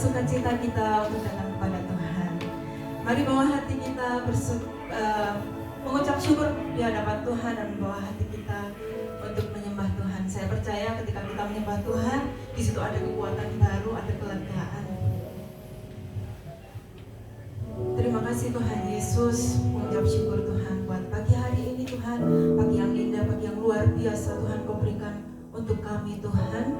sukacita kita untuk datang kepada Tuhan. Mari bawa hati kita mengucap syukur di hadapan Tuhan dan membawa hati kita untuk menyembah Tuhan. Saya percaya ketika kita menyembah Tuhan, di situ ada kekuatan baru, ada kelegaan. Terima kasih Tuhan Yesus, mengucap syukur Tuhan buat pagi hari ini Tuhan, pagi yang indah, pagi yang luar biasa Tuhan Kau berikan untuk kami Tuhan.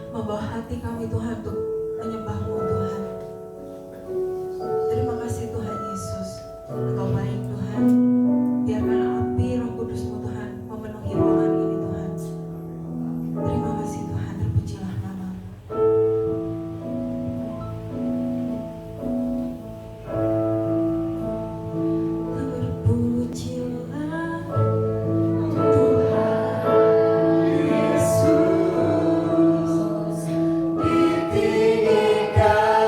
Membawa hati kami Tuhan untuk menyembah-Mu Tuhan. Terima kasih Tuhan Yesus, Engkau baik Tuhan. Biarkan api Roh Kudus-Mu Tuhan memenuhi ruangan ini Tuhan. Terima kasih Tuhan, terpujilah nama-Mu. Ditinggikan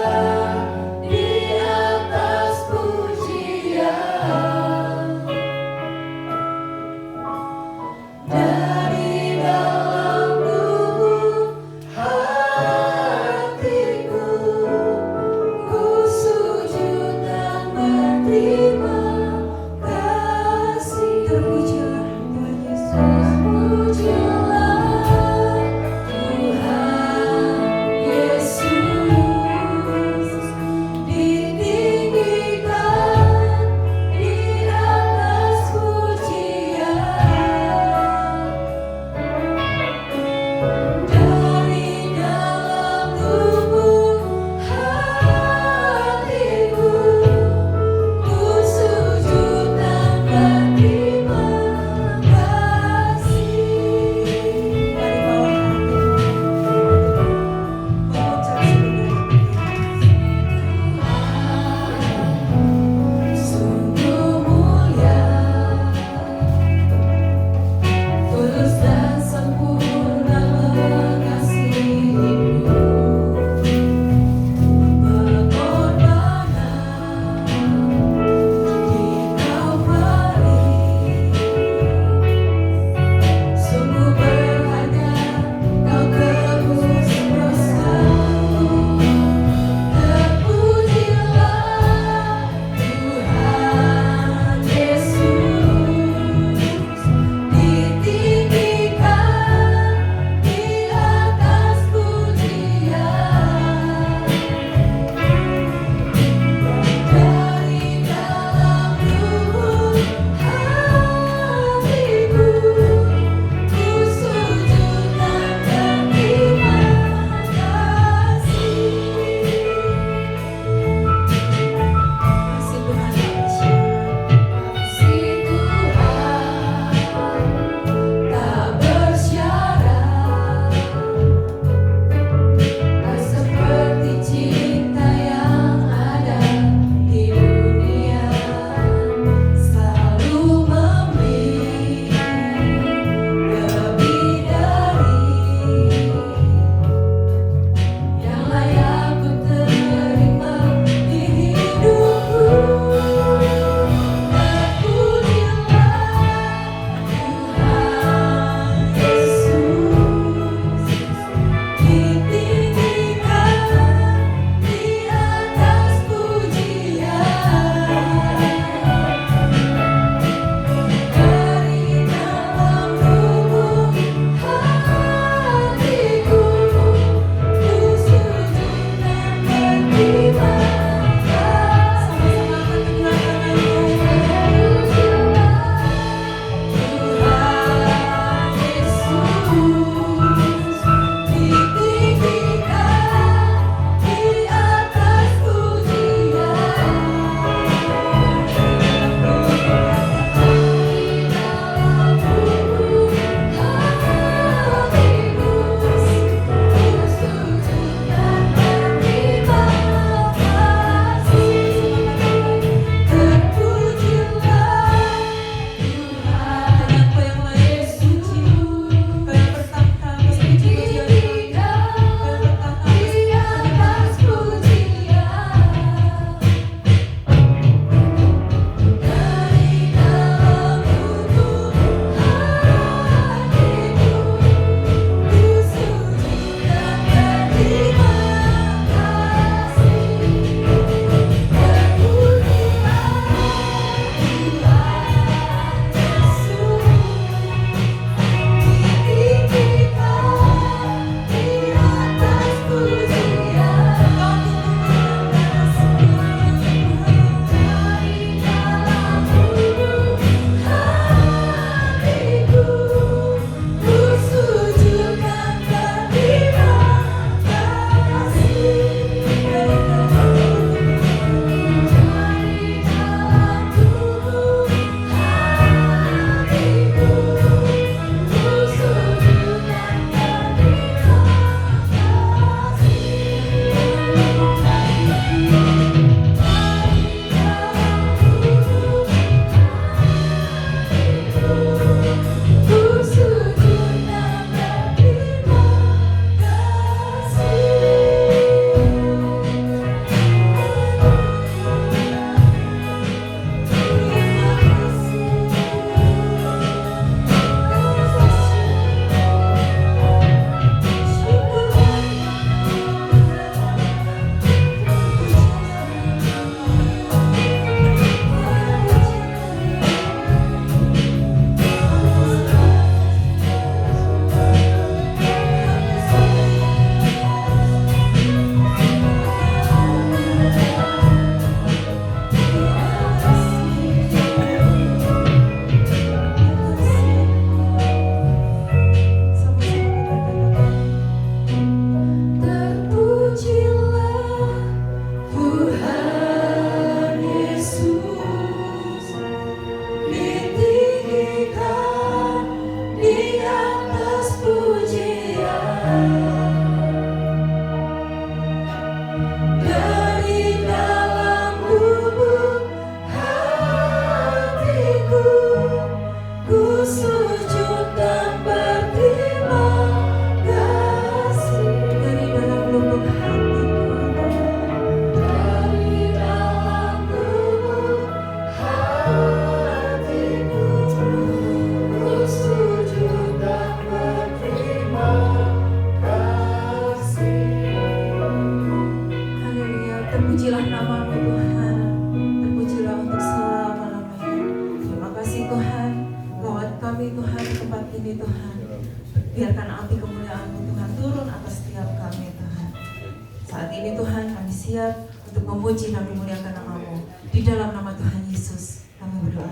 saat ini Tuhan kami siap untuk memuji dan memuliakan nama-Mu. Di dalam nama Tuhan Yesus kami berdoa.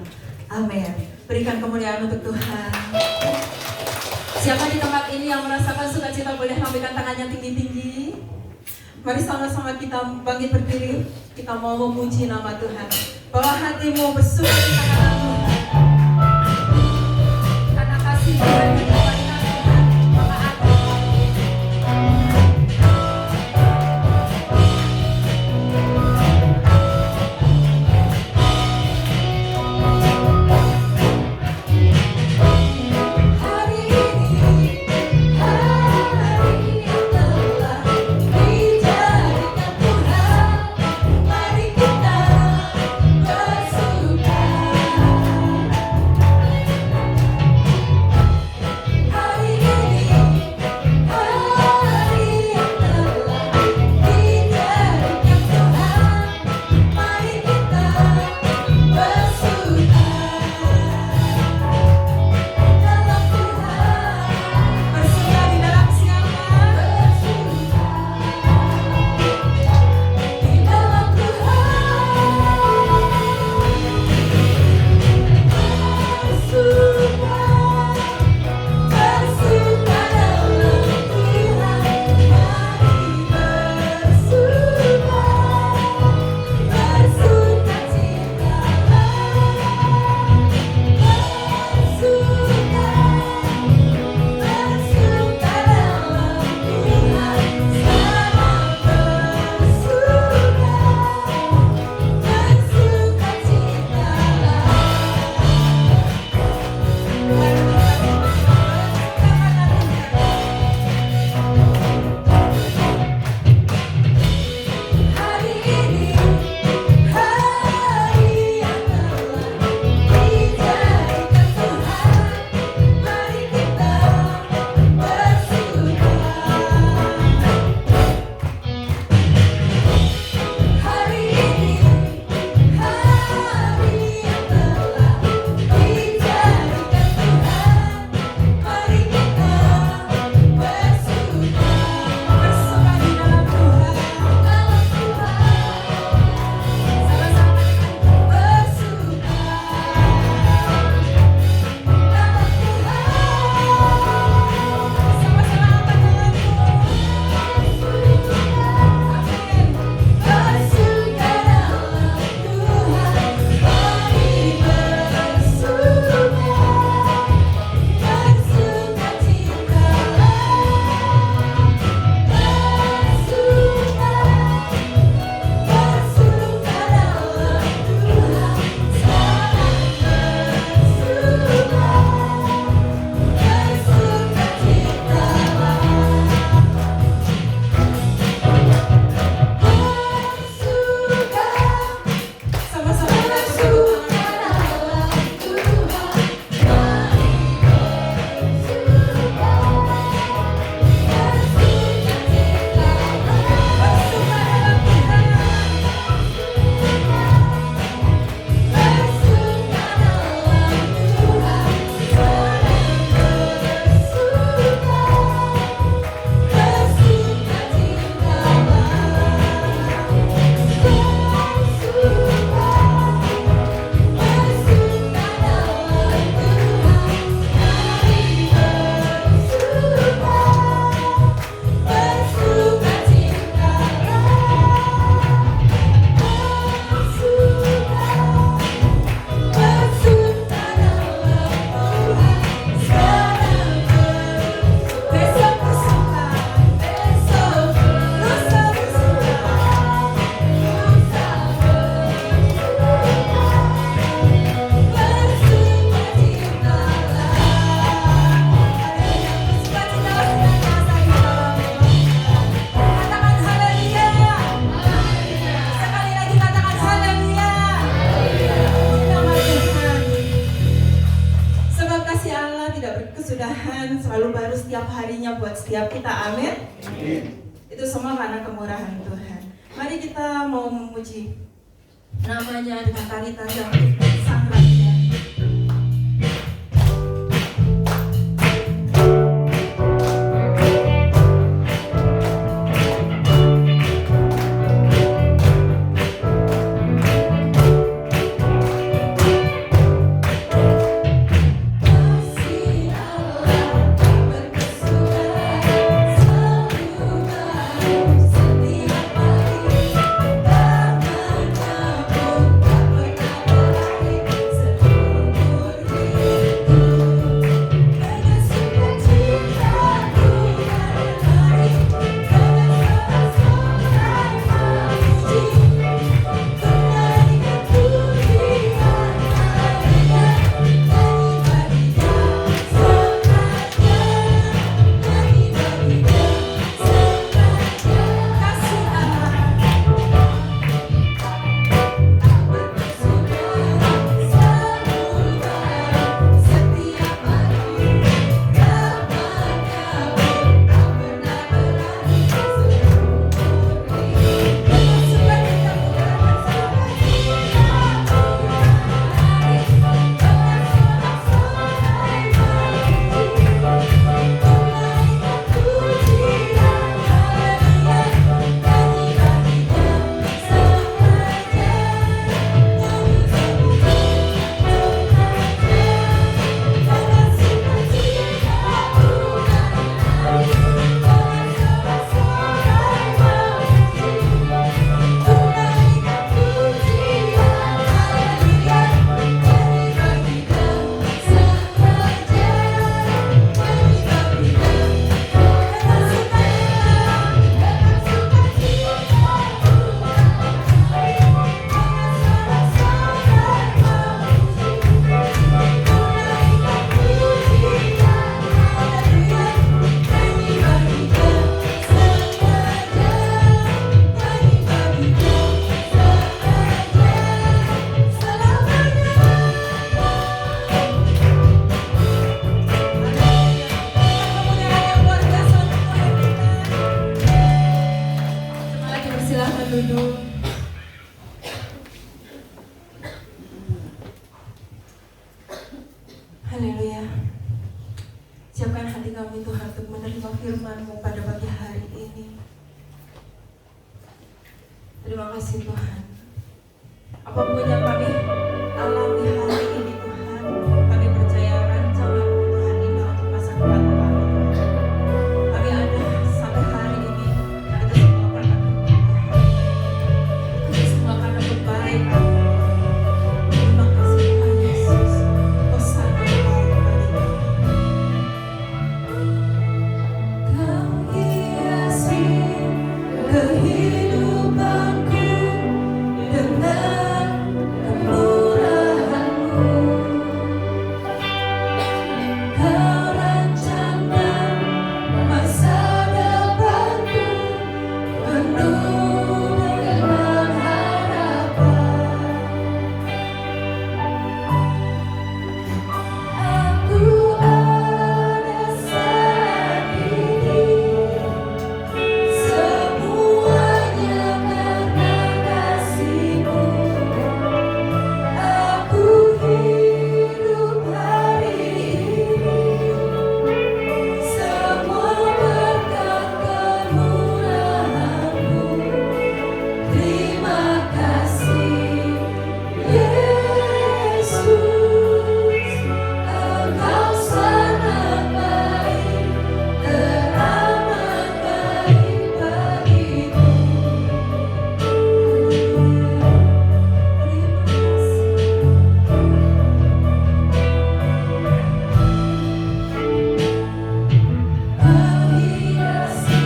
Amin. Berikan kemuliaan untuk Tuhan. Siapa di tempat ini yang merasakan sukacita boleh lambaikan tangannya tinggi-tinggi. Mari sama-sama kita bangkit berdiri. Kita mau memuji nama Tuhan. Bawa hatimu bersukacita karena Tuhan. Karena kasih Tuhan yang diberikan Tuhan. Memaafkan. setiap kita, amin. Itu semua karena kemurahan Tuhan. Mari kita mau memuji namanya dengan tarian yang sang raja. silakan duduk. Haleluya. Siapkan hati kami Tuhan untuk menerima firman-Mu pada pagi hari ini. Terima kasih Tuhan. Apapun yang kami alami hari ini Tuhan, kami percaya rancangan-Mu Tuhan indah untuk masa depan kami. Kami ada sampai hari ini, itu semua karena Tuhan. Itu semua karena kebaikan. Terima kasih Tuhan Yesus. Kau sangat baik bagi kami. Kau hiasi kehidupanku dengan kemurahan-Mu. Kau rancangkan masa depanku penuh dengan harapan. Aku ada saat ini, semuanya karena kasih-Mu. Aku hidup hari ini, semua berkat kemurahan-Mu. Terima kasih Yesus, Engkau sangat baik, teramat baik bagiku. Menghiasi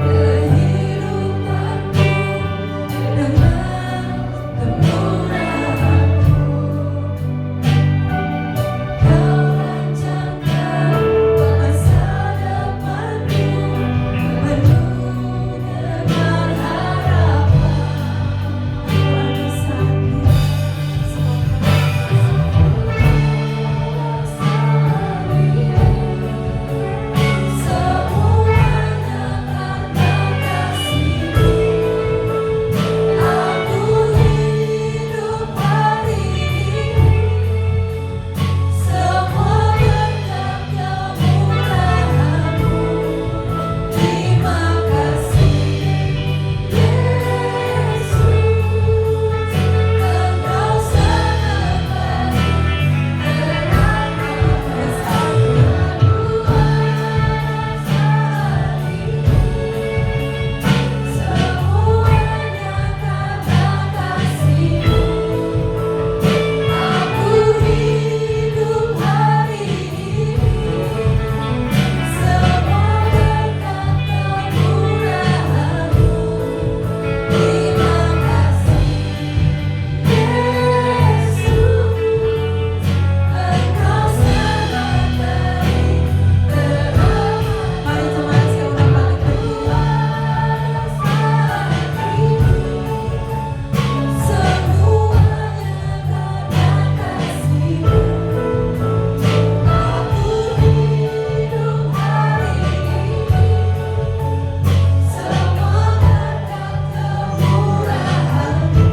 kehidupanku dengan kemurahan-Mu. Kau rancangkan masa depanku penuh dengan harapan. Pada saat ini, semuanya karena kasih-Mu. Aku hidup hari ini, semua berkat kemurahan-Mu. Terima kasih Yesus, Engkau sangat baik, teramat bersama Tuhan saat ini. Semuanya karena kasih-Mu. Aku hidup hari ini, semua berkat kemurahan-Mu. Terima kasih Yesus, Engkau sangat baik, teramat. Mari teman saya ulang balik Tuhan saat ini. Semuanya karena kasih-Mu. Aku hidup hari ini, semua berkat kemurahan-Mu.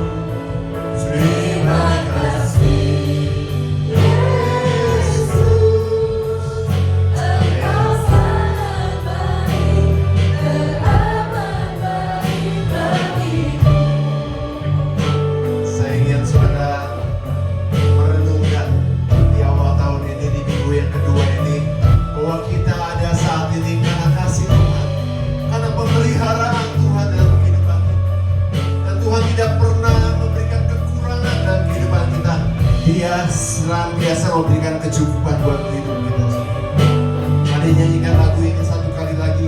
Terima kasih Yesus, Engkau sangat baik, teramat baik bagiku. Saya ingin saudara merenungkan di awal tahun ini, di minggu yang kedua ini, bahwa kita ada saat ini karena kasih Tuhan, karena pemeliharaan Tuhan dalam kehidupan kita. Dan Tuhan tidak pernah memberikan kekurangan dalam kehidupan kita. Dia senantiasa memberikan kecukupan buat hidup kita. Mari nyanyikan lagu ini satu kali lagi,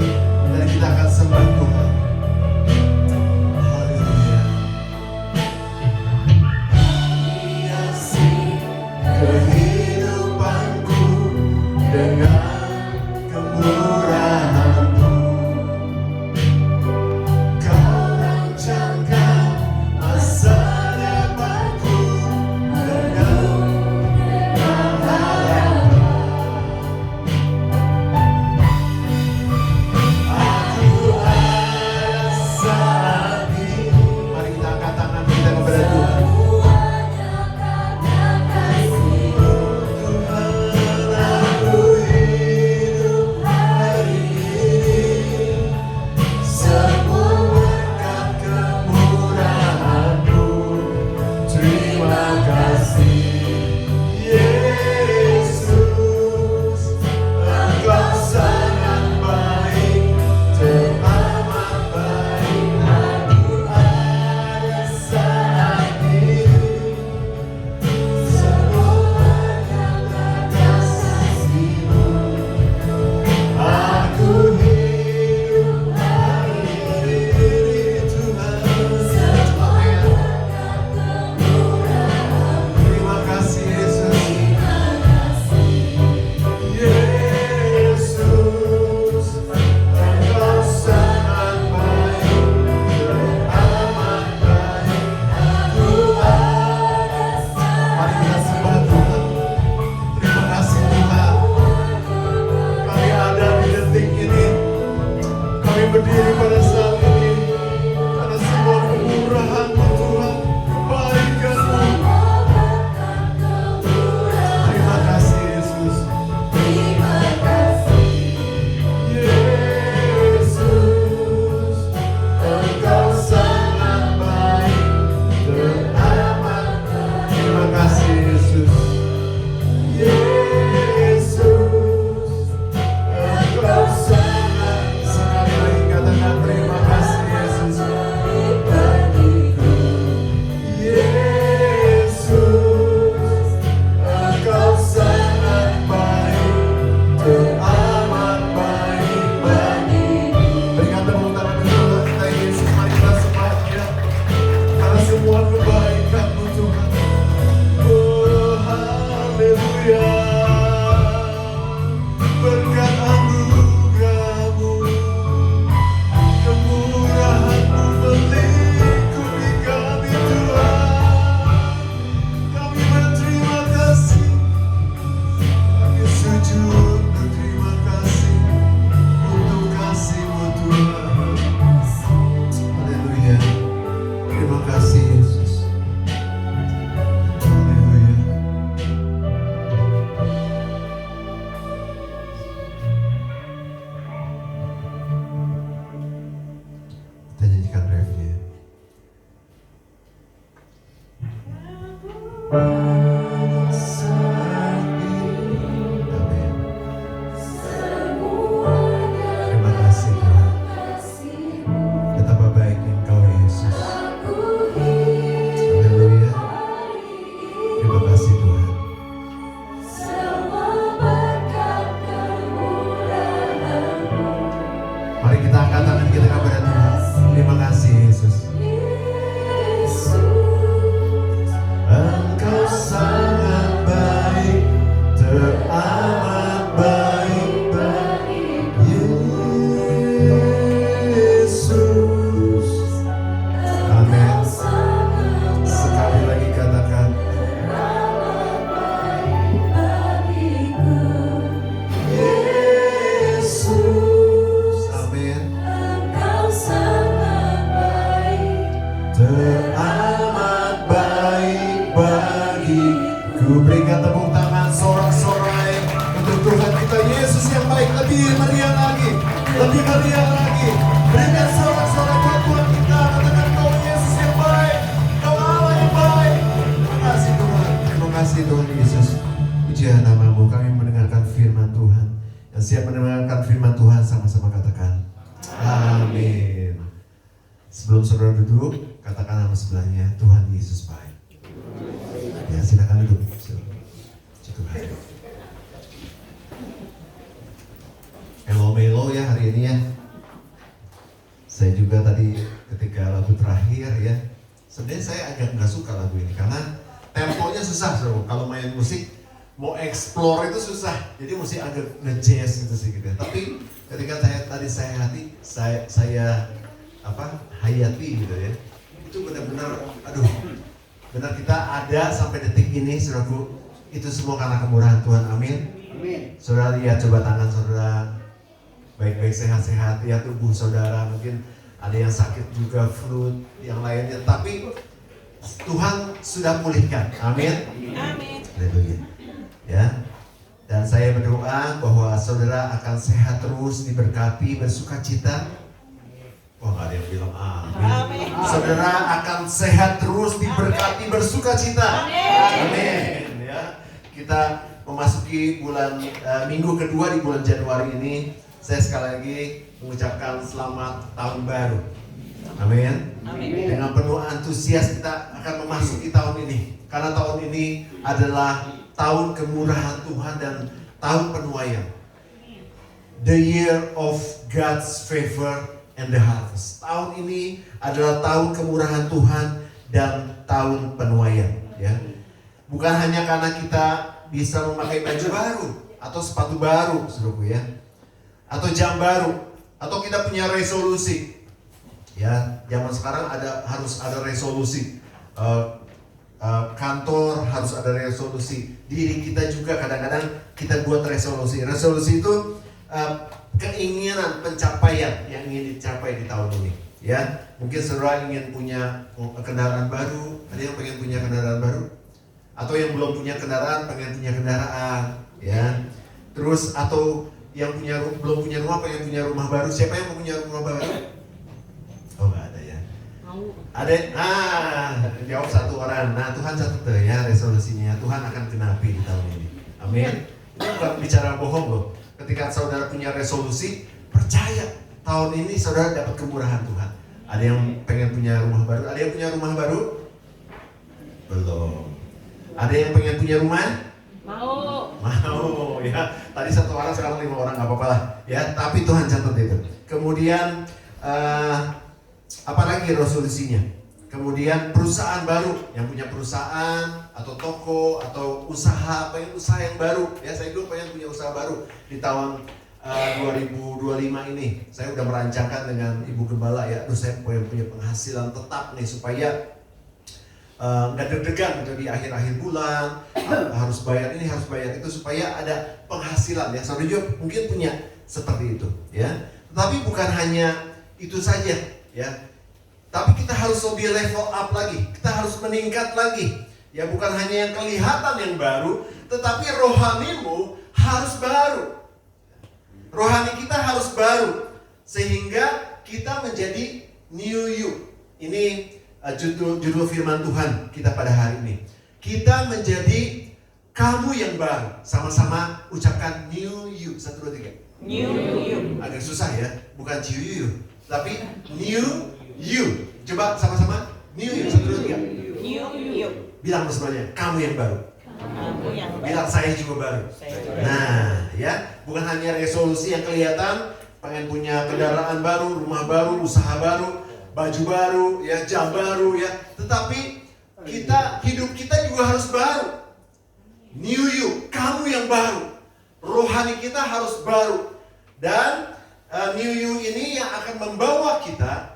dan kita akan sembah Tuhan. Haleluya. Hiasi kehidupanku dengan kemurahan-Mu. Kau rancangkan masa depanku penuh dengan harapan. Terima kasih Tuhan. Betapa baiknya Engkau Yesus. Haleluya. Terima kasih Tuhan. Mari kita angkat tangan kita kepada Tuhan. Terima kasih Yesus. Engkau sangat baik, teramat baik Yesus. Amin. Sekali lagi katakan Yesus. Amin. Teramat baik bagiku. Berikan tepuk tangan sorak-sorai untuk Tuhan kita Yesus yang baik. Lebih meriah lagi, lebih meriah lagi. Berikan sorak-sorai buat Tuhan kita. Katakan Kau Yesus yang baik, Kau Allah yang baik. Terima kasih Tuhan. Terima kasih Tuhan Yesus. Pujian namamu. Kami mendengarkan firman Tuhan. Yang siap mendengarkan firman Tuhan sama-sama katakan amin. Sebelum saudara duduk, katakan nama sebelahnya, Tuhan Yesus baik. Ya, silakan duduk. Cukup baik. Melo ya hari ini ya. Saya juga tadi ketika lagu terakhir ya, sebenarnya saya agak nggak suka lagu ini karena temponya susah. So, kalau main musik mau explore itu susah, jadi mesti agak nge-jazz gitu sih gitu. Tapi ketika saya hayati gitu ya, itu benar-benar benar kita ada sampai detik ini saudaraku, itu semua karena kemurahan Tuhan. Amin. Saudara lihat, coba tangan saudara baik-baik, sehat-sehat ya, tubuh saudara mungkin ada yang sakit juga, flu yang lainnya, tapi Tuhan sudah pulihkan. Amin. Haleluya. Ya. Dan saya berdoa bahwa saudara akan sehat terus, diberkati, bersukacita. Wah, nggak ada yang bilang amin. Saudara akan sehat terus, diberkati, bersukacita. Amin. Ya. Kita memasuki bulan minggu kedua di bulan Januari ini. Saya sekali lagi mengucapkan selamat tahun baru. Amin. Dengan penuh antusias kita akan memasuki tahun ini. Karena tahun ini adalah tahun kemurahan Tuhan dan tahun penuaian. The year of God's favor and the harvest. Tahun ini adalah tahun kemurahan Tuhan dan tahun penuaian. Ya. Bukan hanya karena kita bisa memakai baju baru atau sepatu baru, saudaraku ya, atau jam baru, atau kita punya resolusi. Ya, zaman sekarang harus ada resolusi. Kantor harus ada resolusi. Diri kita juga kadang-kadang kita buat resolusi. Resolusi itu keinginan pencapaian yang ingin dicapai di tahun ini. Ya, mungkin saudara ingin punya kendaraan baru. Ada yang pengen punya kendaraan baru? Atau yang belum punya kendaraan pengen punya kendaraan? Ya, terus atau yang belum punya rumah pengen punya rumah baru. Siapa yang mau punya rumah baru? Oh, nggak ada ya. Ada, jawab satu orang. Nah, Tuhan catat tuh ya resolusinya. Tuhan akan genapi di tahun ini. Amin. Ini bukan bicara bohong loh. Ketika saudara punya resolusi, percaya tahun ini saudara dapat kemurahan Tuhan. Ada yang pengen punya rumah baru? Ada yang punya rumah baru? Belum. Ada yang pengen punya rumah? Mau ya. Tadi satu orang, sekarang 5 orang, nggak apa-apa lah. Ya, tapi Tuhan catat itu. Kemudian apalagi resolusinya? Kemudian perusahaan baru, yang punya perusahaan atau toko atau usaha, pengen usaha yang baru. Ya, saya dulu pengen punya usaha baru di tahun 2025 ini. Saya udah merancangkan dengan Ibu Gembala ya, saya pengen punya penghasilan tetap nih supaya nggak deg-degan gitu di akhir-akhir bulan, harus bayar ini, harus bayar itu, supaya ada penghasilan ya. Saudara juga mungkin punya seperti itu ya. Tetapi bukan hanya itu saja ya. Tapi kita harus lebih level up lagi, kita harus meningkat lagi. Ya, bukan hanya yang kelihatan yang baru, tetapi rohanimu harus baru. Rohani kita harus baru, sehingga kita menjadi new you. Ini judul firman Tuhan kita pada hari ini. kita menjadi kamu yang baru. Sama-sama ucapkan new you. 1, 2, 3. New you. Agak susah ya, bukan ciu tapi new you. Coba sama-sama new you. 1, 2, 3. New you. Bilang semuanya, kamu yang baru. Kamu yang Bilang saya juga baru. Nah, ya, bukan hanya resolusi yang kelihatan, pengen punya kendaraan baru, rumah baru, usaha baru, baju baru, ya, jam baru, ya. Tetapi hidup kita juga harus baru. New you, kamu yang baru. Rohani kita harus baru. Dan new you ini yang akan membawa kita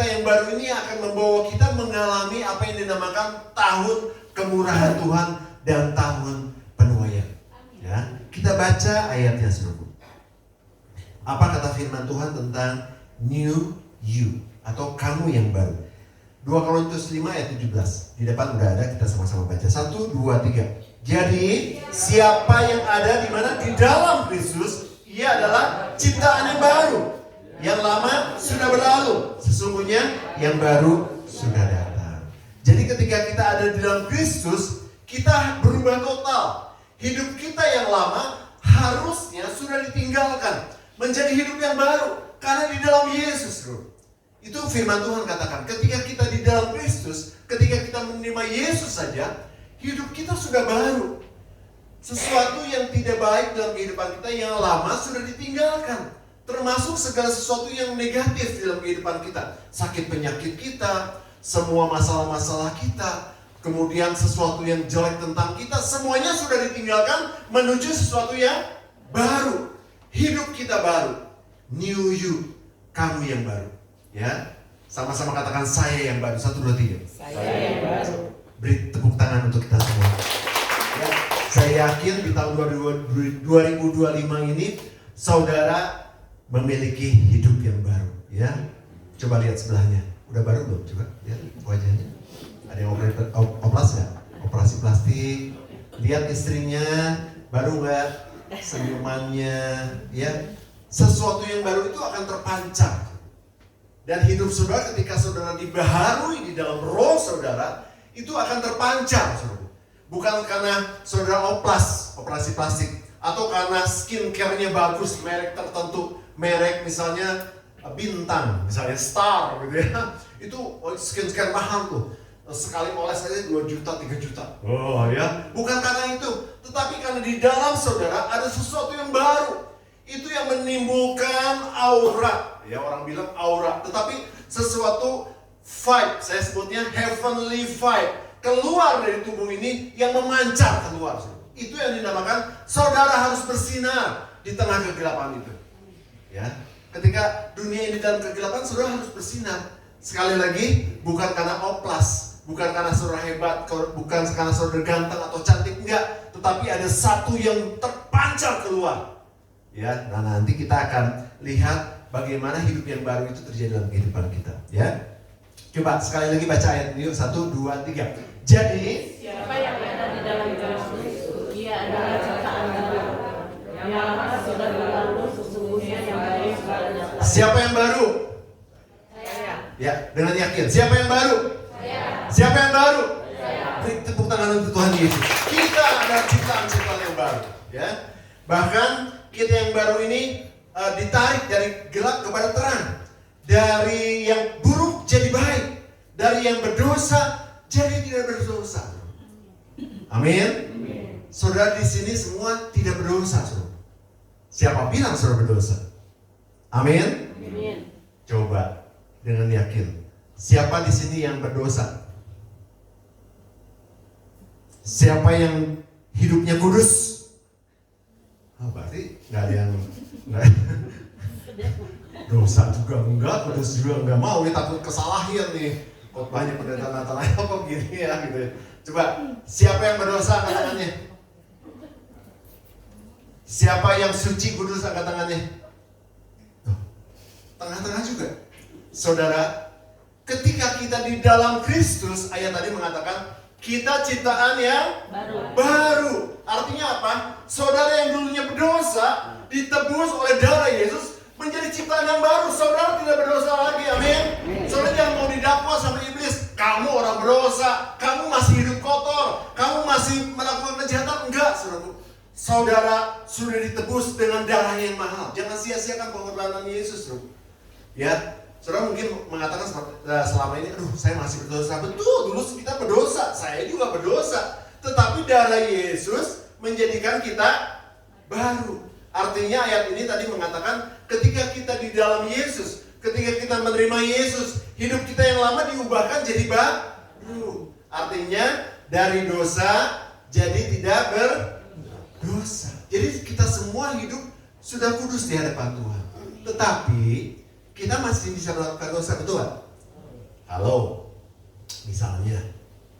yang baru ini akan membawa kita mengalami apa yang dinamakan tahun kemurahan Tuhan dan tahun penuaian. Ya, kita baca ayatnya Saudara. Apa kata firman Tuhan tentang new you atau kamu yang baru? 2 Korintus 5 ayat 17. Di depan udah ada, kita sama-sama baca. 1, 2, 3. Jadi siapa yang ada di mana? Di dalam Kristus, ia adalah ciptaan yang baru. Yang lama sudah berlalu, sesungguhnya yang baru sudah datang. Jadi ketika kita ada di dalam Kristus, kita berubah total. Hidup kita yang lama harusnya sudah ditinggalkan, menjadi hidup yang baru karena di dalam Yesus, bro. Itu firman Tuhan katakan, ketika kita di dalam Kristus, ketika kita menerima Yesus saja, hidup kita sudah baru. Sesuatu yang tidak baik dalam kehidupan kita yang lama sudah ditinggalkan. Termasuk segala sesuatu yang negatif dalam kehidupan kita. Sakit penyakit kita, semua masalah-masalah kita, kemudian sesuatu yang jelek tentang kita, semuanya sudah ditinggalkan menuju sesuatu yang baru. Hidup kita baru. New you, kamu yang baru. Ya, sama-sama katakan saya yang baru. 1, 2, 3. Saya yang baru. Beri tepuk tangan untuk kita semua. Ya, saya yakin di tahun 2025 ini saudara memiliki hidup yang baru. Ya, coba lihat sebelahnya. Udah baru belum? Coba lihat wajahnya. Ada yang operasi nggak? Operasi plastik. Lihat istrinya baru nggak? Senyumannya, ya. Sesuatu yang baru itu akan terpancar. Dan hidup saudara ketika saudara dibaharui di dalam roh saudara, itu akan terpancar, saudara. Bukan karena saudara operasi plastik, atau karena skincare-nya bagus, merek tertentu, merek misalnya bintang, misalnya Star gitu ya. Itu skincare mahal tuh. Sekali oles aja 2 juta, 3 juta. Oh ya, bukan karena itu, tetapi karena di dalam saudara ada sesuatu yang baru. Itu yang menimbulkan aura. Ya, orang bilang aura, tetapi sesuatu vibe, saya sebutnya heavenly vibe, keluar dari tubuh ini yang memancar keluar. Itu yang dinamakan saudara harus bersinar di tengah kegelapan itu. Ya, ketika dunia ini dalam kegelapan, saudara harus bersinar. Sekali lagi, bukan karena oplas, bukan karena saudara hebat, bukan karena saudara ganteng atau cantik, enggak, tetapi ada satu yang terpancar keluar. Ya, nah nanti kita akan lihat bagaimana hidup yang baru itu terjadi dalam kehidupan kita. Ya, coba sekali lagi baca ayat ini. 1, 2, 3. Jadi Siapa yang ada di dalam Kristus, ia adalah ciptaan baru. Yang lama sudah berlalu, sesungguhnya yang baru sudah datang. siapa yang baru? Saya. Ya, dengan yakin. Siapa yang baru? Saya. Siapa yang baru? Saya. Beri tepuk tangan untuk Tuhan Yesus. Kita adalah ciptaan-ciptaan yang baru. Ya, bahkan kita yang baru ini ditarik dari gelap kepada terang, dari yang buruk jadi baik, dari yang berdosa jadi tidak berdosa. Amin. Saudara di sini semua tidak berdosa, saudara. Siapa bilang saudara berdosa? Amin. Amin. Coba dengan yakin. Siapa di sini yang berdosa? Siapa yang hidupnya kudus? Oh, berarti nggak ada yang dosa juga enggak, kudus juga enggak mau. Nih takut kesalahan nih. Khotbahnya pendeta Natal kok gini ya gitu ya. Coba siapa yang berdosa angkat tangannya? Siapa yang suci kudus angkat tangannya? Tengah-tengah juga. Saudara, ketika kita di dalam Kristus, ayat tadi mengatakan kita ciptaan yang baru. Artinya apa? Saudara yang dulunya berdosa ditebus oleh darah Yesus menjadi ciptaan yang baru. Saudara tidak berdosa lagi. Amin. Saudara jangan mau didakwa sama iblis. Kamu orang berdosa, kamu masih hidup kotor. dengan darah yang mahal. Jangan sia-siakan pengorbanan Yesus, bro. Ya, saudara mungkin mengatakan selama ini, aduh saya masih berdosa. Betul, dulu kita berdosa, saya juga berdosa. Tetapi darah Yesus menjadikan kita baru. Artinya ayat ini tadi mengatakan ketika kita di dalam Yesus, ketika kita menerima Yesus, hidup kita yang lama diubahkan jadi baru. Artinya dari dosa jadi tidak berdosa. Jadi kita semua hidup sudah kudus di hadapan Tuhan. Tetapi kita masih bisa melakukan dosa, betul gak? Halo, misalnya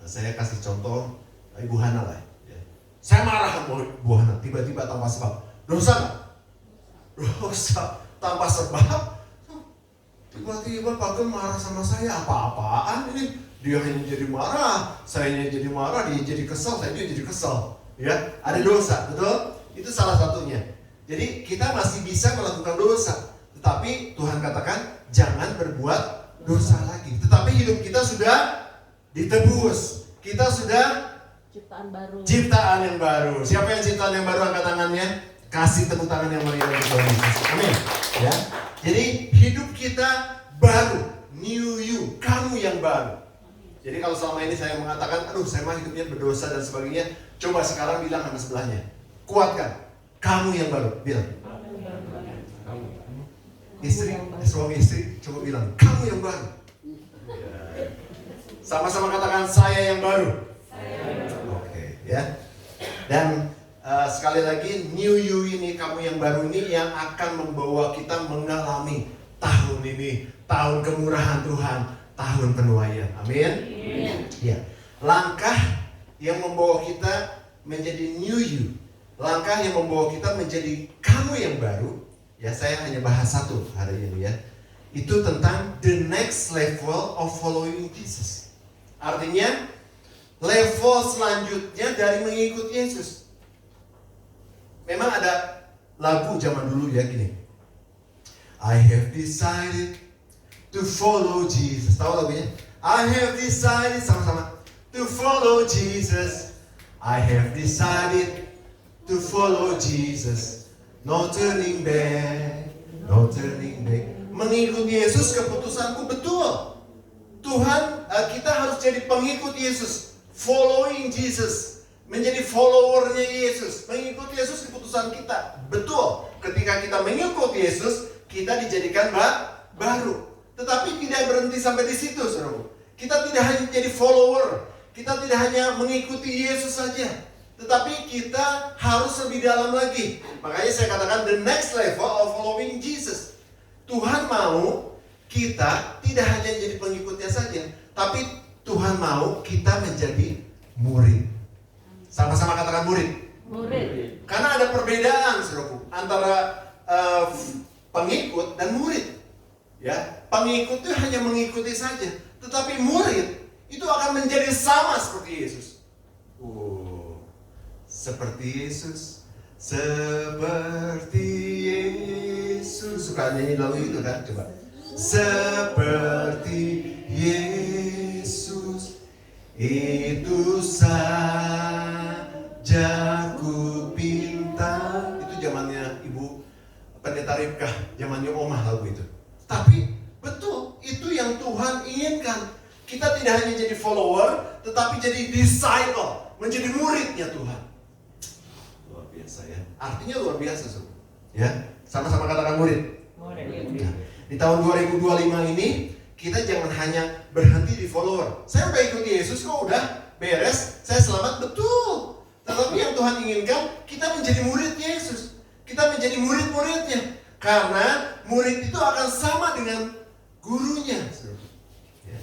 saya kasih contoh Ibu Hana lah ya. Saya marah sama Ibu Hana tiba-tiba tanpa sebab. Dosa gak? Dosa tanpa sebab. Tiba-tiba Pak Gem marah sama saya, apa-apaan ini? Dia hanya jadi marah, saya jadi marah, dia jadi kesel, saya jadi kesel. Ya, ada dosa, betul? Itu salah satunya. Jadi kita masih bisa melakukan dosa, tetapi Tuhan katakan jangan berbuat dosa lagi. Tetapi hidup kita sudah ditebus, kita sudah Ciptaan baru. Ciptaan yang baru. Siapa yang ciptaan yang baru, angkat tangannya? Kasih tepuk tangan yang meriah untuk Tuhan Yesus. Amin. Ya. Jadi hidup kita baru, new you, kamu yang baru. Jadi kalau selama ini saya mengatakan, aduh saya mah hidupnya berdosa dan sebagainya, coba sekarang bilang sama sebelahnya, kuatkan, kamu yang baru, bilang. Istri, suami istri, coba bilang, kamu yang baru. Sama-sama katakan, saya yang baru. Oke, ya. Dan sekali lagi, new you ini, kamu yang baru ini yang akan membawa kita mengalami tahun ini, tahun kemurahan Tuhan, tahun penuaian. Amin. Ya. Langkah yang membawa kita menjadi new you, langkah yang membawa kita menjadi kamu yang baru. Ya, saya hanya bahas satu hari ini ya. Itu tentang the next level of following Jesus. Artinya level selanjutnya dari mengikut Yesus. Memang ada lagu zaman dulu ya gini. I have decided to follow Jesus. Tahu lagunya? I have decided, sama-sama, to follow Jesus. I have decided to follow Jesus. No turning back, no turning back. Mengikuti Yesus keputusanku, betul. Tuhan, kita harus jadi pengikut Yesus, following Jesus, menjadi followernya Yesus. Mengikuti Yesus keputusan kita, betul. Ketika kita mengikuti Yesus, kita dijadikan baru. Tetapi tidak berhenti sampai di situ, saudara. Kita tidak hanya jadi follower, kita tidak hanya mengikuti Yesus saja, tetapi kita harus lebih dalam lagi. Makanya saya katakan the next level of following Jesus. Tuhan mau kita tidak hanya jadi pengikutnya saja, tapi Tuhan mau kita menjadi murid. Sama-sama katakan murid. Murid. Karena ada perbedaan, saudaraku, antara pengikut dan murid. Ya, pengikut itu hanya mengikuti saja, tetapi murid itu akan menjadi sama seperti Yesus. Seperti Yesus, seperti Yesus. Suka nyanyi lagu itu kan? Coba. Seperti Yesus, itu saja ku pinta. Itu zamannya Ibu Pendeta Ripkah, zamannya Omah lagu itu. Tapi betul, itu yang Tuhan inginkan. Kita tidak hanya jadi follower, tetapi jadi disciple, menjadi muridnya Tuhan. Luar biasa ya. Artinya luar biasa, Sob. Ya, sama-sama katakan murid. Nah, di tahun 2025 ini kita jangan hanya berhenti di follower. Saya udah ikut Yesus kok, udah beres, saya selamat, betul. Tetapi yang Tuhan inginkan kita menjadi murid Yesus. Kita menjadi murid-muridnya. Karena murid itu akan sama dengan gurunya. Ya.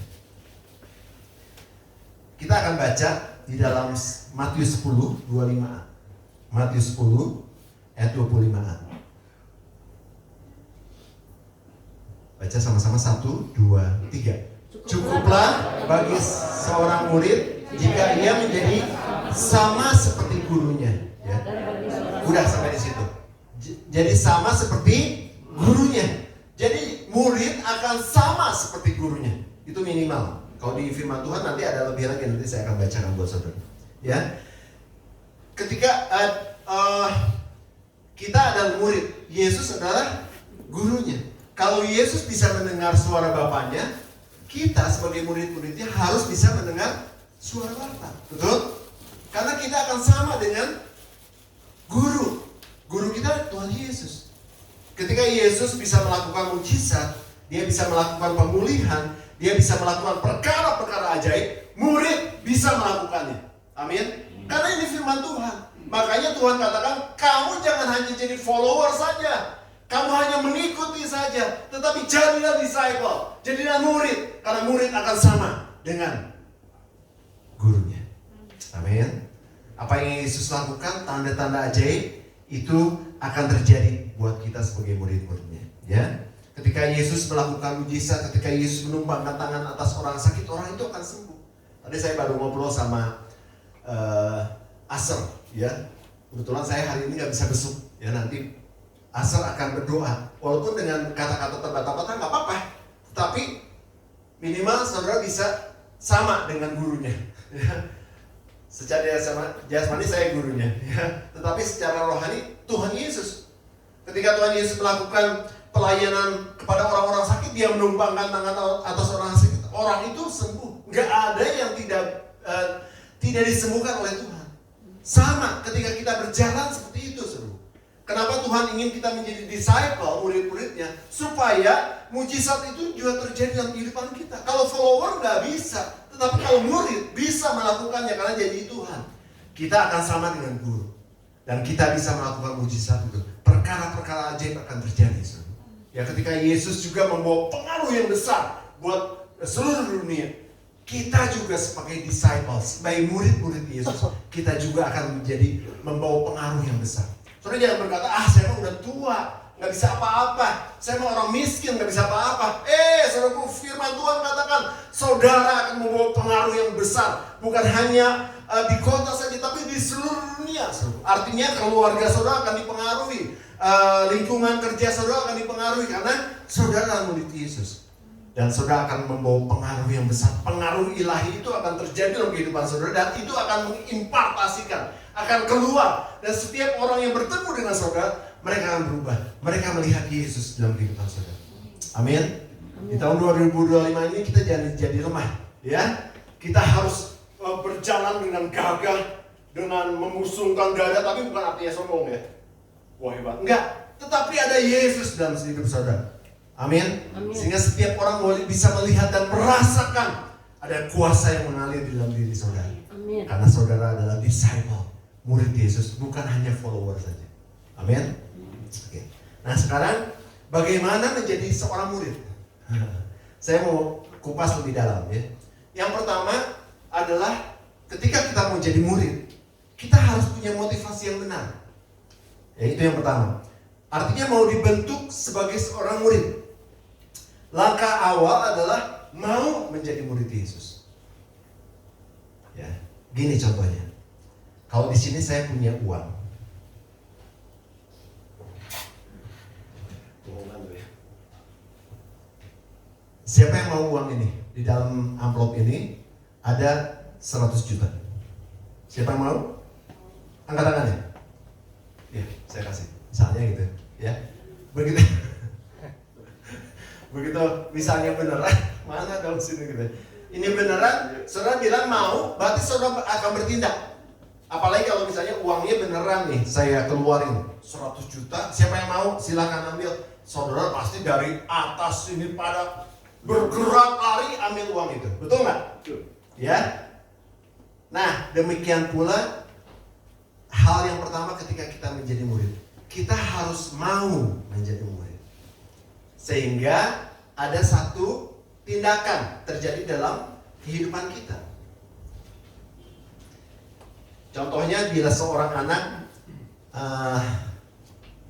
Kita akan baca di dalam Matius 10, 25a. Matius 10 ayat 25a. Baca sama-sama 1, 2, 3. Cukuplah bagi seorang murid jika ia menjadi sama seperti gurunya. Ya. Udah sampai di situ. Jadi sama seperti gurunya. Jadi murid akan sama seperti gurunya. Itu minimal. Kalau di firman Tuhan nanti ada lebih lagi, nanti saya akan bacakan buat saudara. Ya. Ketika Kita adalah murid, Yesus adalah gurunya. Kalau Yesus bisa mendengar suara Bapaknya, kita sebagai murid-muridnya harus bisa mendengar suara Bapa. Betul? Karena kita akan sama dengan guru. Guru kita Tuhan Yesus. Ketika Yesus bisa melakukan mujizat, dia bisa melakukan pemulihan, dia bisa melakukan perkara-perkara ajaib, murid bisa melakukannya. Amin. Karena ini firman Tuhan. Makanya Tuhan katakan, kamu jangan hanya jadi follower saja, kamu hanya mengikuti saja, tetapi jadilah disciple, jadilah murid. Karena murid akan sama dengan gurunya. Amin. Apa yang Yesus lakukan, tanda-tanda ajaib, itu akan terjadi buat kita sebagai murid-muridnya. Ya, ketika Yesus melakukan mujizat, ketika Yesus menumpangkan tangan atas orang sakit, orang itu akan sembuh. Tadi saya baru ngobrol sama Aser, ya. Kebetulan saya hari ini nggak bisa besuk, ya. Nanti Aser akan berdoa, walaupun dengan kata-kata terbata-bata nggak apa-apa, tapi minimal saudara bisa sama dengan gurunya. Secara jasmani saya gurunya, ya. Tetapi secara rohani Tuhan Yesus. Ketika Tuhan Yesus melakukan pelayanan kepada orang-orang sakit, dia menumpangkan tangan atas orang sakit, orang itu sembuh. Nggak ada yang tidak disembuhkan oleh Tuhan. Sama ketika kita berjalan seperti itu, saudara. Kenapa Tuhan ingin kita menjadi disciple, murid-muridnya, supaya mujizat itu juga terjadi dalam kehidupan kita. Kalau follower nggak bisa. Tetapi kalau murid bisa melakukannya karena jadi Tuhan, kita akan sama dengan guru. Dan kita bisa melakukan mujizat itu. Perkara-perkara ajaib akan terjadi. Ya, ketika Yesus juga membawa pengaruh yang besar buat seluruh dunia, kita juga sebagai disciples, sebagai murid-murid Yesus, kita juga akan membawa pengaruh yang besar. Saudara jangan berkata, saya udah tua, nggak bisa apa-apa, saya mau orang miskin, nggak bisa apa-apa. Saudaraku, firman Tuhan katakan, saudara akan membawa pengaruh yang besar, bukan hanya di kota saja, tapi di seluruh dunia. Artinya keluarga saudara akan dipengaruhi, lingkungan kerja saudara akan dipengaruhi, karena saudara murid Yesus. Dan saudara akan membawa pengaruh yang besar. Pengaruh ilahi itu akan terjadi dalam kehidupan saudara, dan itu akan mengimpartasikan, akan keluar. Dan setiap orang yang bertemu dengan saudara, mereka akan berubah. Mereka melihat Yesus dalam kehidupan saudara. Amin. Di tahun 2025 ini kita jangan jadi lemah, ya. Kita harus berjalan dengan gagah, dengan memusungkan dada, tapi bukan artinya sombong, ya. Wah, hebat. Enggak. Tetapi ada Yesus dalam hidup saudara. Amin. Sehingga setiap orang boleh bisa melihat dan merasakan ada kuasa yang mengalir di dalam diri saudara. Amin. Karena saudara adalah disciple, murid Yesus, bukan hanya follower saja. Amin. Oke. Nah, sekarang bagaimana menjadi seorang murid? Saya mau kupas lebih dalam, ya. Yang pertama adalah ketika kita mau jadi murid, kita harus punya motivasi yang benar. Ya, itu yang pertama. Artinya mau dibentuk sebagai seorang murid. Langkah awal adalah mau menjadi murid Yesus. Ya, gini contohnya. Kalau di sini saya punya uang. Siapa yang mau uang ini? Di dalam amplop ini ada 100 juta. Siapa yang mau? Angkat tangannya. Ya, saya kasih. Misalnya gitu, ya. Begitu misalnya beneran, mana dong sini gitu. Ini beneran, saudara bilang mau, berarti saudara akan bertindak. Apalagi kalau misalnya uangnya beneran nih, saya keluarin 100 juta, siapa yang mau? Silakan ambil. Saudara pasti dari atas ini pada bergerak lari ambil uang itu, betul nggak? Ya. Nah, demikian pula hal yang pertama ketika kita menjadi murid, kita harus mau menjadi murid. Sehingga ada satu tindakan terjadi dalam kehidupan kita. Contohnya bila seorang anak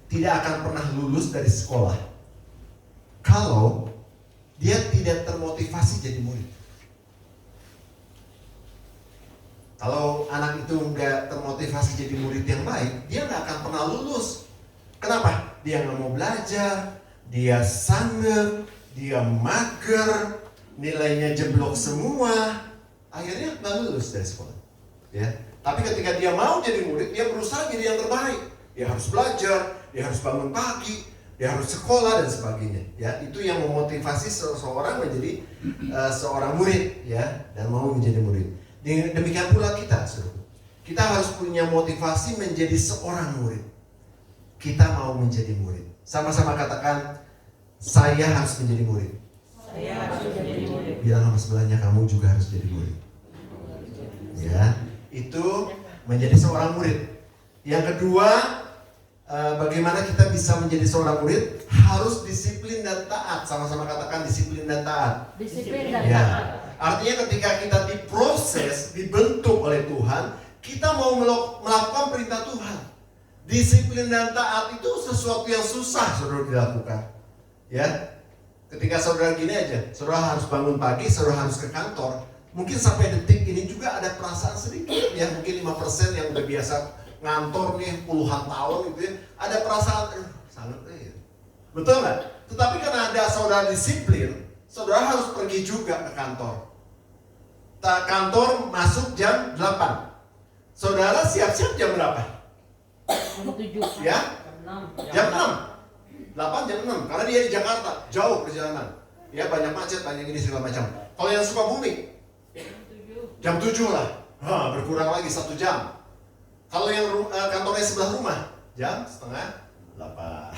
tidak akan pernah lulus dari sekolah kalau dia tidak termotivasi jadi murid. Kalau anak itu nggak termotivasi jadi murid yang baik, dia nggak akan pernah lulus. Kenapa? Dia nggak mau belajar, dia sangar, dia mager, nilainya jeblok semua, akhirnya nggak lulus dari sekolah. Ya. Tapi ketika dia mau jadi murid, dia berusaha jadi yang terbaik. Dia harus belajar, dia harus bangun pagi, dia harus sekolah dan sebagainya. Ya, itu yang memotivasi seseorang menjadi seorang murid, ya, dan mau menjadi murid. Demikian pula kita, saudara. Kita harus punya motivasi menjadi seorang murid. Kita mau menjadi murid. Sama-sama katakan, saya harus menjadi murid. Saya harus menjadi murid. Bilang sama sebelahnya, kamu juga harus jadi murid. Ya, itu menjadi seorang murid. Yang kedua, bagaimana kita bisa menjadi seorang murid? Harus disiplin dan taat. Sama-sama katakan disiplin dan taat. Disiplin dan Ya. taat. Artinya ketika kita diproses, dibentuk oleh Tuhan, kita mau melakukan perintah Tuhan. Disiplin dan taat itu sesuatu yang susah saudara dilakukan. Ya, ketika saudara gini aja, saudara harus bangun pagi, saudara harus ke kantor. Mungkin sampai detik ini juga ada perasaan sedikit, ya mungkin 5% yang udah biasa ngantor nih puluhan tahun gitu ya. Ada perasaan, sangat betul nggak? Tetapi karena ada saudara disiplin, saudara harus pergi juga ke kantor. Kantor masuk jam 8. Saudara siap-siap jam berapa? Jam 7. Ya? Jam 6. 8 jam 6. Karena dia di Jakarta, jauh perjalanan. Ya, banyak macet, banyak ini segala macam. Kalau yang Sukabumi, jam 7 lah. Berkurang lagi 1 jam. Kalau yang kantornya sebelah rumah, jam setengah 8.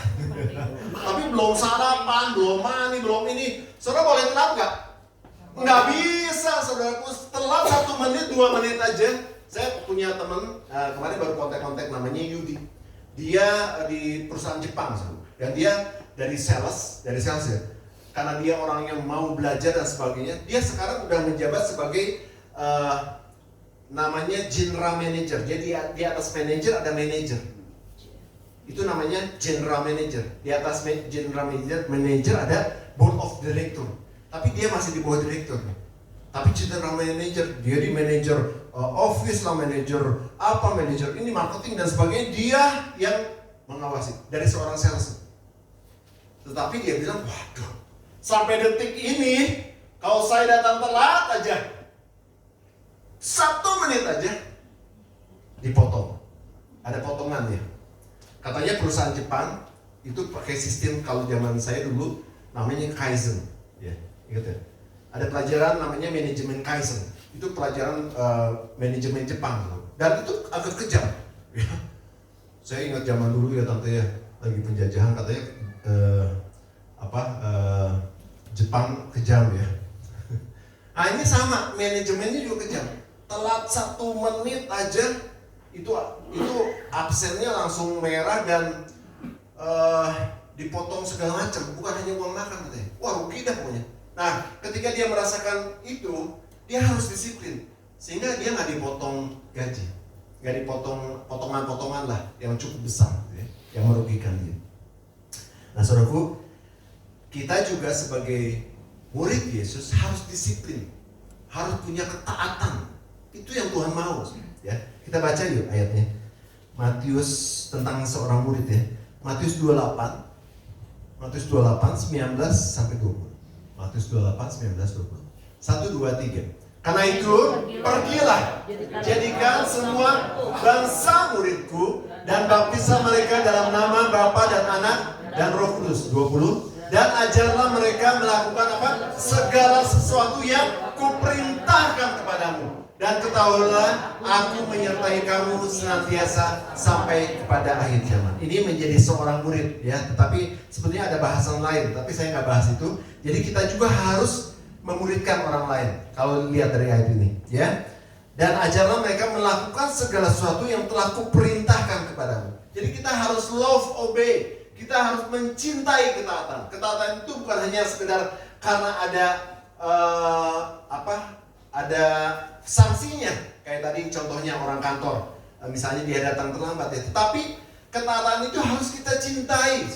Tapi belum sarapan, belum mandi, belum ini. Saudara boleh telat nggak? Nggak bisa, saudaraku. Telat 1 menit, 2 menit aja. Saya punya teman, kemarin baru kontak-kontak namanya Yudi. Dia di perusahaan Jepang, dan dia dari sales ya. Karena dia orang yang mau belajar dan sebagainya, dia sekarang udah menjabat sebagai namanya general manager. Jadi di atas manager ada manager. Itu namanya general manager. Di atas general manager ada board of director. Tapi dia masih di bawah direktur. Tapi general manager, dia di manager office lah, manager apa, manager ini marketing dan sebagainya, dia yang mengawasi dari seorang sales. Tetapi dia bilang, waduh, sampai detik ini kalau saya datang telat aja 1 menit aja dipotong, ada potongannya. Katanya perusahaan Jepang itu pakai sistem, kalau zaman saya dulu namanya Kaizen, ya, ingat ya. Ada pelajaran namanya manajemen Kaizen. Itu pelajaran manajemen Jepang. Dan itu agak kejam. Saya ingat zaman dulu ya tante ya, lagi penjajahan katanya Jepang kejam ya. Nah ini sama, manajemennya juga kejam. Telat 1 menit aja itu absennya langsung merah dan dipotong segala macam. Bukan hanya uang makan katanya. Wah rugi dah pokoknya. Nah, ketika dia merasakan itu, dia harus disiplin. Sehingga dia nggak dipotong gaji. Nggak dipotong potongan-potongan lah yang cukup besar, ya, yang merugikan dia. Nah, saudaraku, kita juga sebagai murid Yesus harus disiplin. Harus punya ketaatan. Itu yang Tuhan mau. Ya. Kita baca yuk ayatnya. Matius tentang seorang murid ya. Matius 28, 19-20. Matius 28, 19-20. 1, 2, 3. Karena itu, pergilah, jadikan semua bangsa muridku, dan baptislah mereka dalam nama Bapa dan Anak dan Roh Kudus. 20. Dan ajarlah mereka melakukan apa? Segala sesuatu yang kuperintahkan kepadamu. Dan ketahuilah, aku menyertai kamu senantiasa sampai kepada akhir zaman. Ini menjadi seorang murid ya, tetapi sebetulnya ada bahasan lain, tapi saya nggak bahas itu. Jadi kita juga harus memuridkan orang lain. Kalau lihat dari ayat ini, ya. Dan ajarlah mereka melakukan segala sesuatu yang telah kuperintahkan kepadamu. Jadi kita harus love, obey. Kita harus mencintai ketaatan. Ketaatan itu bukan hanya sekedar karena ada ada sanksinya. Kayak tadi contohnya orang kantor, misalnya dia datang terlambat ya. Tetapi ketaatan itu harus kita cintai.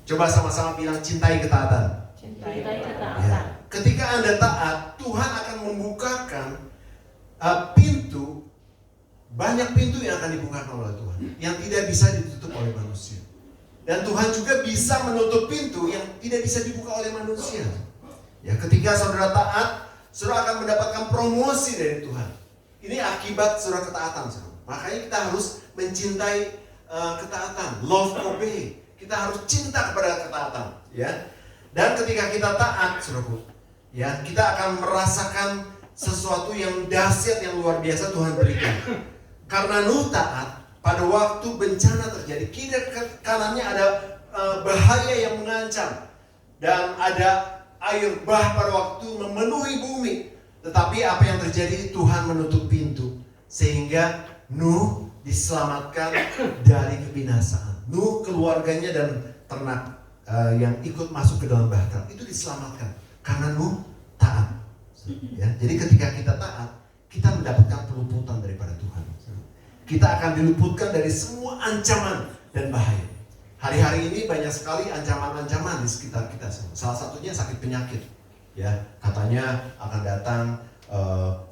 Coba sama-sama bilang cintai ketaatan. Cintai ketaatan. Ya. Ketika Anda taat, Tuhan akan membukakan pintu, banyak pintu yang akan dibukakan oleh Tuhan, yang tidak bisa ditutup oleh manusia. Dan Tuhan juga bisa menutup pintu yang tidak bisa dibuka oleh manusia. Ya, ketika saudara taat, saudara akan mendapatkan promosi dari Tuhan. Ini akibat saudara ketaatan, saudara. Makanya kita harus mencintai ketaatan, love obey. Kita harus cinta kepada ketaatan, ya. Dan ketika kita taat, saudaraku, ya, kita akan merasakan sesuatu yang dahsyat, yang luar biasa Tuhan berikan. Karena Nuh taat, pada waktu bencana terjadi, kiri kanannya ada bahaya yang mengancam, dan ada air bah pada waktu memenuhi bumi. Tetapi apa yang terjadi? Tuhan menutup pintu sehingga Nuh diselamatkan dari kebinasaan. Nuh, keluarganya dan ternak yang ikut masuk ke dalam bahtera itu diselamatkan karena Nuh taat. Ya, jadi ketika kita taat, kita mendapatkan peluputан daripada Tuhan. Kita akan diluputkan dari semua ancaman dan bahaya. Hari-hari ini banyak sekali ancaman-ancaman di sekitar kita semua. Salah satunya sakit penyakit. Ya, katanya akan datang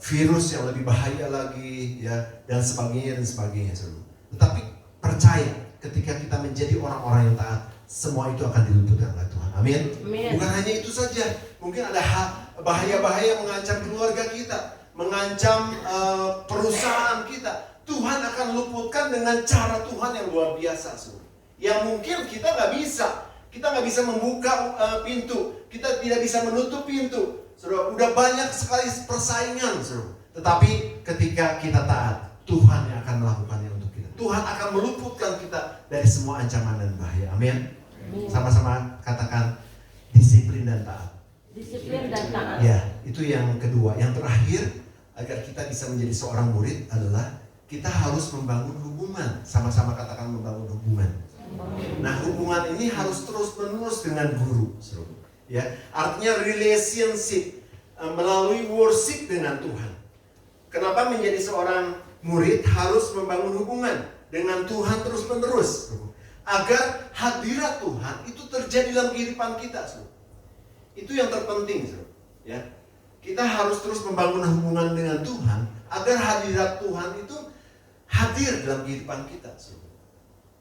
virus yang lebih bahaya lagi, ya, dan sebagainya dan sebagainya. Tetapi percaya, ketika kita menjadi orang-orang yang taat, semua itu akan diluputkan oleh Tuhan. Amin. Bukan hanya itu saja, mungkin ada bahaya-bahaya mengancam keluarga kita, mengancam perusahaan kita. Tuhan akan luputkan dengan cara Tuhan yang luar biasa, yang mungkin kita nggak bisa. Kita nggak bisa membuka pintu, kita tidak bisa menutup pintu. Saudara, udah banyak sekali persaingan, saudara. Tetapi ketika kita taat, Tuhan yang akan melakukannya untuk kita. Tuhan akan meluputkan kita dari semua ancaman dan bahaya. Amin. Sama-sama katakan disiplin dan taat. Disiplin dan taat. Ya, itu yang kedua. Yang terakhir, agar kita bisa menjadi seorang murid adalah kita harus membangun hubungan. Sama-sama katakan membangun hubungan. Nah, hubungan ini harus terus-menerus dengan guru. Ya, artinya relationship melalui worship dengan Tuhan. Kenapa menjadi seorang murid harus membangun hubungan dengan Tuhan terus-menerus? Agar hadirat Tuhan itu terjadi dalam kehidupan kita. Itu yang terpenting. Ya, kita harus terus membangun hubungan dengan Tuhan agar hadirat Tuhan itu hadir dalam kehidupan kita.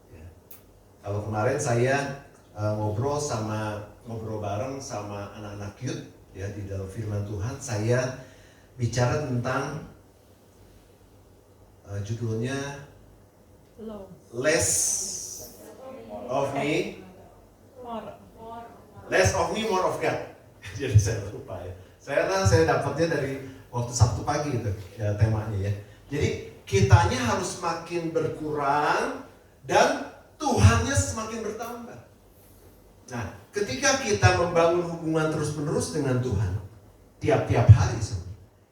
Ya. Kalau kemarin saya ngobrol bareng sama anak-anak youth, ya, di dalam firman Tuhan, saya bicara tentang judulnya Less of me, more of God. Jadi saya lupa, ya. Saya dapatnya dari waktu Sabtu pagi itu, ya, temanya, ya. Jadi kitanya harus semakin berkurang dan Tuhannya semakin bertambah. Nah, ketika kita membangun hubungan terus-menerus dengan Tuhan tiap-tiap hari,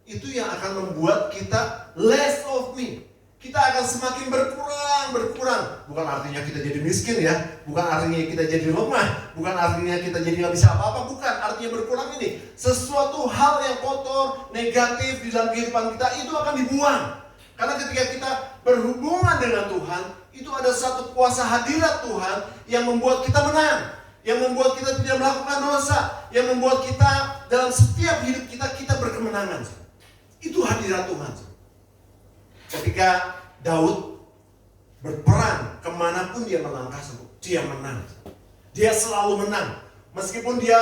itu yang akan membuat kita less of me. Kita akan semakin berkurang. Bukan artinya kita jadi miskin, ya. Bukan artinya kita jadi lemah. Bukan artinya kita jadi nggak bisa apa-apa. Bukan, artinya berkurang ini sesuatu hal yang kotor, negatif di dalam kehidupan kita itu akan dibuang. Karena ketika kita berhubungan dengan Tuhan, itu ada satu kuasa hadirat Tuhan yang membuat kita menang, yang membuat kita tidak melakukan dosa, yang membuat kita dalam setiap hidup kita berkemenangan. Itu hadirat Tuhan. Ketika Daud berperang, kemanapun dia melangkah, dia menang. Dia selalu menang. Meskipun dia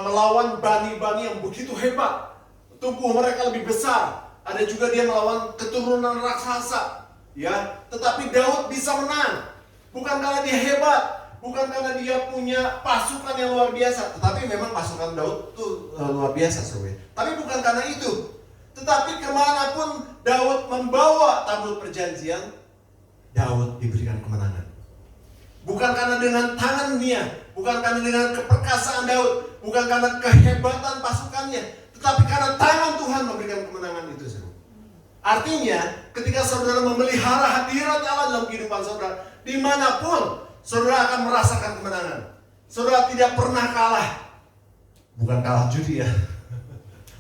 melawan bani-bani yang begitu hebat, tubuh mereka lebih besar. Ada juga dia melawan keturunan raksasa, ya. Tetapi Daud bisa menang, bukan karena dia hebat, bukan karena dia punya pasukan yang luar biasa. Tetapi memang pasukan Daud itu luar biasa, saudara. Tapi bukan karena itu. Tetapi kemanapun Daud membawa tabut perjanjian, Daud diberikan kemenangan. Bukan karena dengan tangan dia, bukan karena dengan keperkasaan Daud, bukan karena kehebatan pasukannya, tetapi karena tangan Tuhan memberikan kemenangan itu. Artinya, ketika saudara memelihara hadirat Allah dalam kehidupan saudara, dimanapun saudara akan merasakan kemenangan. Saudara tidak pernah kalah. Bukan kalah judi, ya.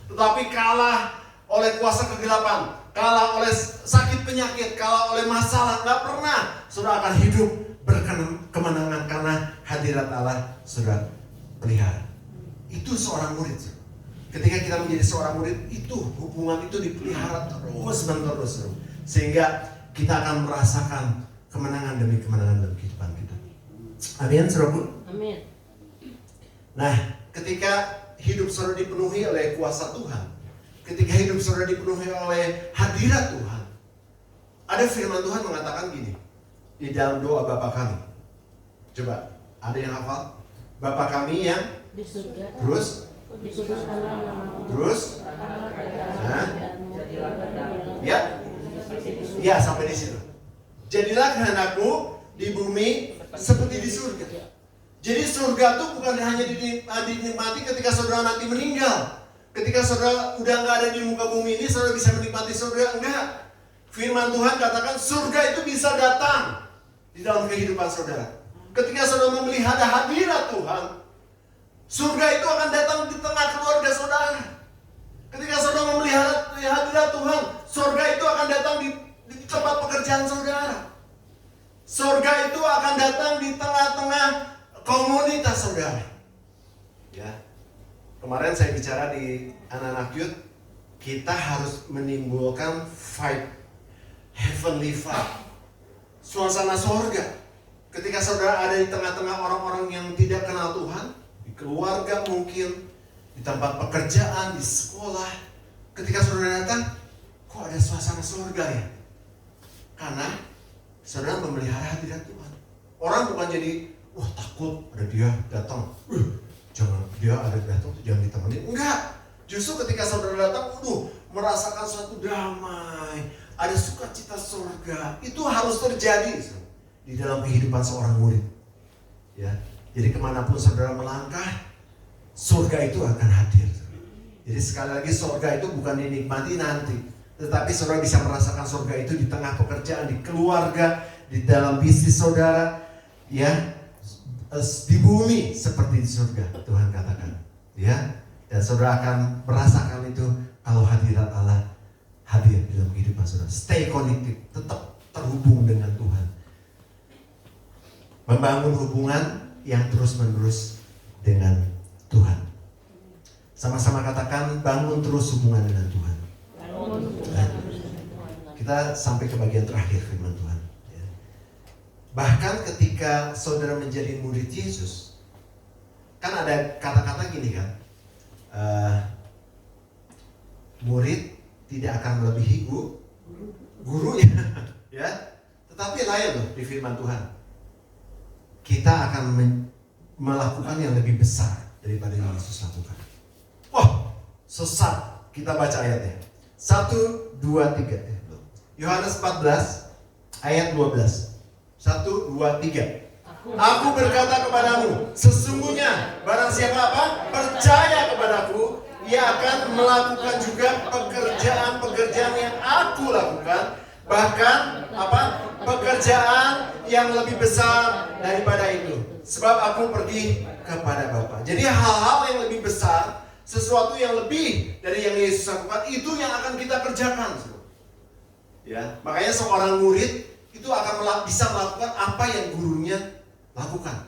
Tetapi kalah oleh kuasa kegelapan, kalah oleh sakit penyakit, kalah oleh masalah. Gak pernah. Saudara akan hidup berkemenangan karena hadirat Allah saudara pelihara. Itu seorang murid. Ketika kita menjadi seorang murid, itu hubungan itu dipelihara terus-menerus, sehingga kita akan merasakan kemenangan demi kemenangan dalam kehidupan kita. Amin, saudara. Amin. Nah, ketika hidup saudara dipenuhi oleh kuasa Tuhan, ketika hidup saudara dipenuhi oleh hadirat Tuhan, ada firman Tuhan mengatakan gini, di dalam doa Bapa kami? Coba, ada yang hafal? Bapa kami yang Di surga. terus, Dikuduskanlah namamu. terus, Nah, ya sampai di situ. Jadilah kehendakmu di bumi seperti di surga. Jadi surga itu bukan hanya dinikmati ketika saudara nanti meninggal. Ketika saudara udah nggak ada di muka bumi ini, saudara bisa menikmati surga. Enggak. Firman Tuhan katakan surga itu bisa datang di dalam kehidupan saudara. Ketika saudara melihat hadirat Tuhan, surga itu akan datang di tengah keluarga saudara. Ketika saudara melihat hadirat Tuhan, surga itu akan datang di tempat pekerjaan saudara. Surga itu akan datang di tengah-tengah komunitas saudara. Ya. Kemarin saya bicara di anak-anak youth, kita harus menimbulkan vibe, heavenly vibe, suasana surga. Ketika saudara ada di tengah-tengah orang-orang yang tidak kenal Tuhan, di keluarga mungkin, di tempat pekerjaan, di sekolah, ketika saudara datang, kok ada suasana surga ya? Karena saudara memelihara hadirat Tuhan. Orang bukan jadi, wah takut ada dia datang, jangan dia ada datang tuh jangan ditemenin. Enggak, justru ketika saudara datang, merasakan suatu damai, ada sukacita surga. Itu harus terjadi di dalam kehidupan seorang murid. Ya, jadi kemanapun saudara melangkah, surga itu akan hadir. Jadi sekali lagi surga itu bukan dinikmati nanti, tetapi saudara bisa merasakan surga itu di tengah pekerjaan, di keluarga, di dalam bisnis saudara, ya, di bumi seperti di surga, Tuhan katakan, ya. Dan saudara akan merasakan itu kalau hadirat Allah hadir di dalam kehidupan saudara. Stay connected, tetap terhubung dengan Tuhan. Membangun hubungan yang terus-menerus dengan Tuhan. Sama-sama katakan, bangun terus hubungan dengan Tuhan. Kita sampai ke bagian terakhir firman Tuhan. Bahkan ketika saudara menjadi murid Yesus, kan ada kata-kata gini kan, murid tidak akan melebihi gurunya, ya. Tetapi lain loh di firman Tuhan, kita akan melakukan yang lebih besar daripada yang Yesus lakukan. Wah, sesat. Kita baca ayatnya. 1, 2, 3. Yohanes 14 ayat 12. 1, 2, 3. Aku berkata kepadamu, sesungguhnya barang siapa apa? Percaya kepadaku, ia akan melakukan juga pekerjaan-pekerjaan yang aku lakukan, bahkan apa? Pekerjaan yang lebih besar daripada itu. Sebab aku pergi kepada Bapa. Jadi hal-hal yang lebih besar, sesuatu yang lebih dari yang Yesus lakukan, itu yang akan kita kerjakan. Ya, makanya seorang murid itu akan bisa melakukan apa yang gurunya lakukan.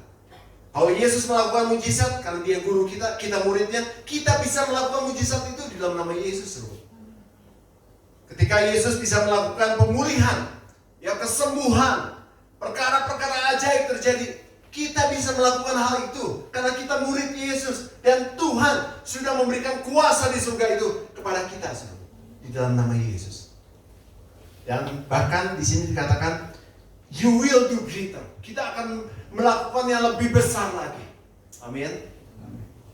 Kalau Yesus melakukan mujizat, kalau dia guru kita, kita muridnya, kita bisa melakukan mujizat itu di dalam nama Yesus. Ketika Yesus bisa melakukan pemulihan, ya kesembuhan, perkara-perkara ajaib terjadi, kita bisa melakukan hal itu karena kita murid Yesus dan Tuhan sudah memberikan kuasa di surga itu kepada kita di dalam nama Yesus. Dan bahkan di sini dikatakan, you will do greater. Kita akan melakukan yang lebih besar lagi. Amin.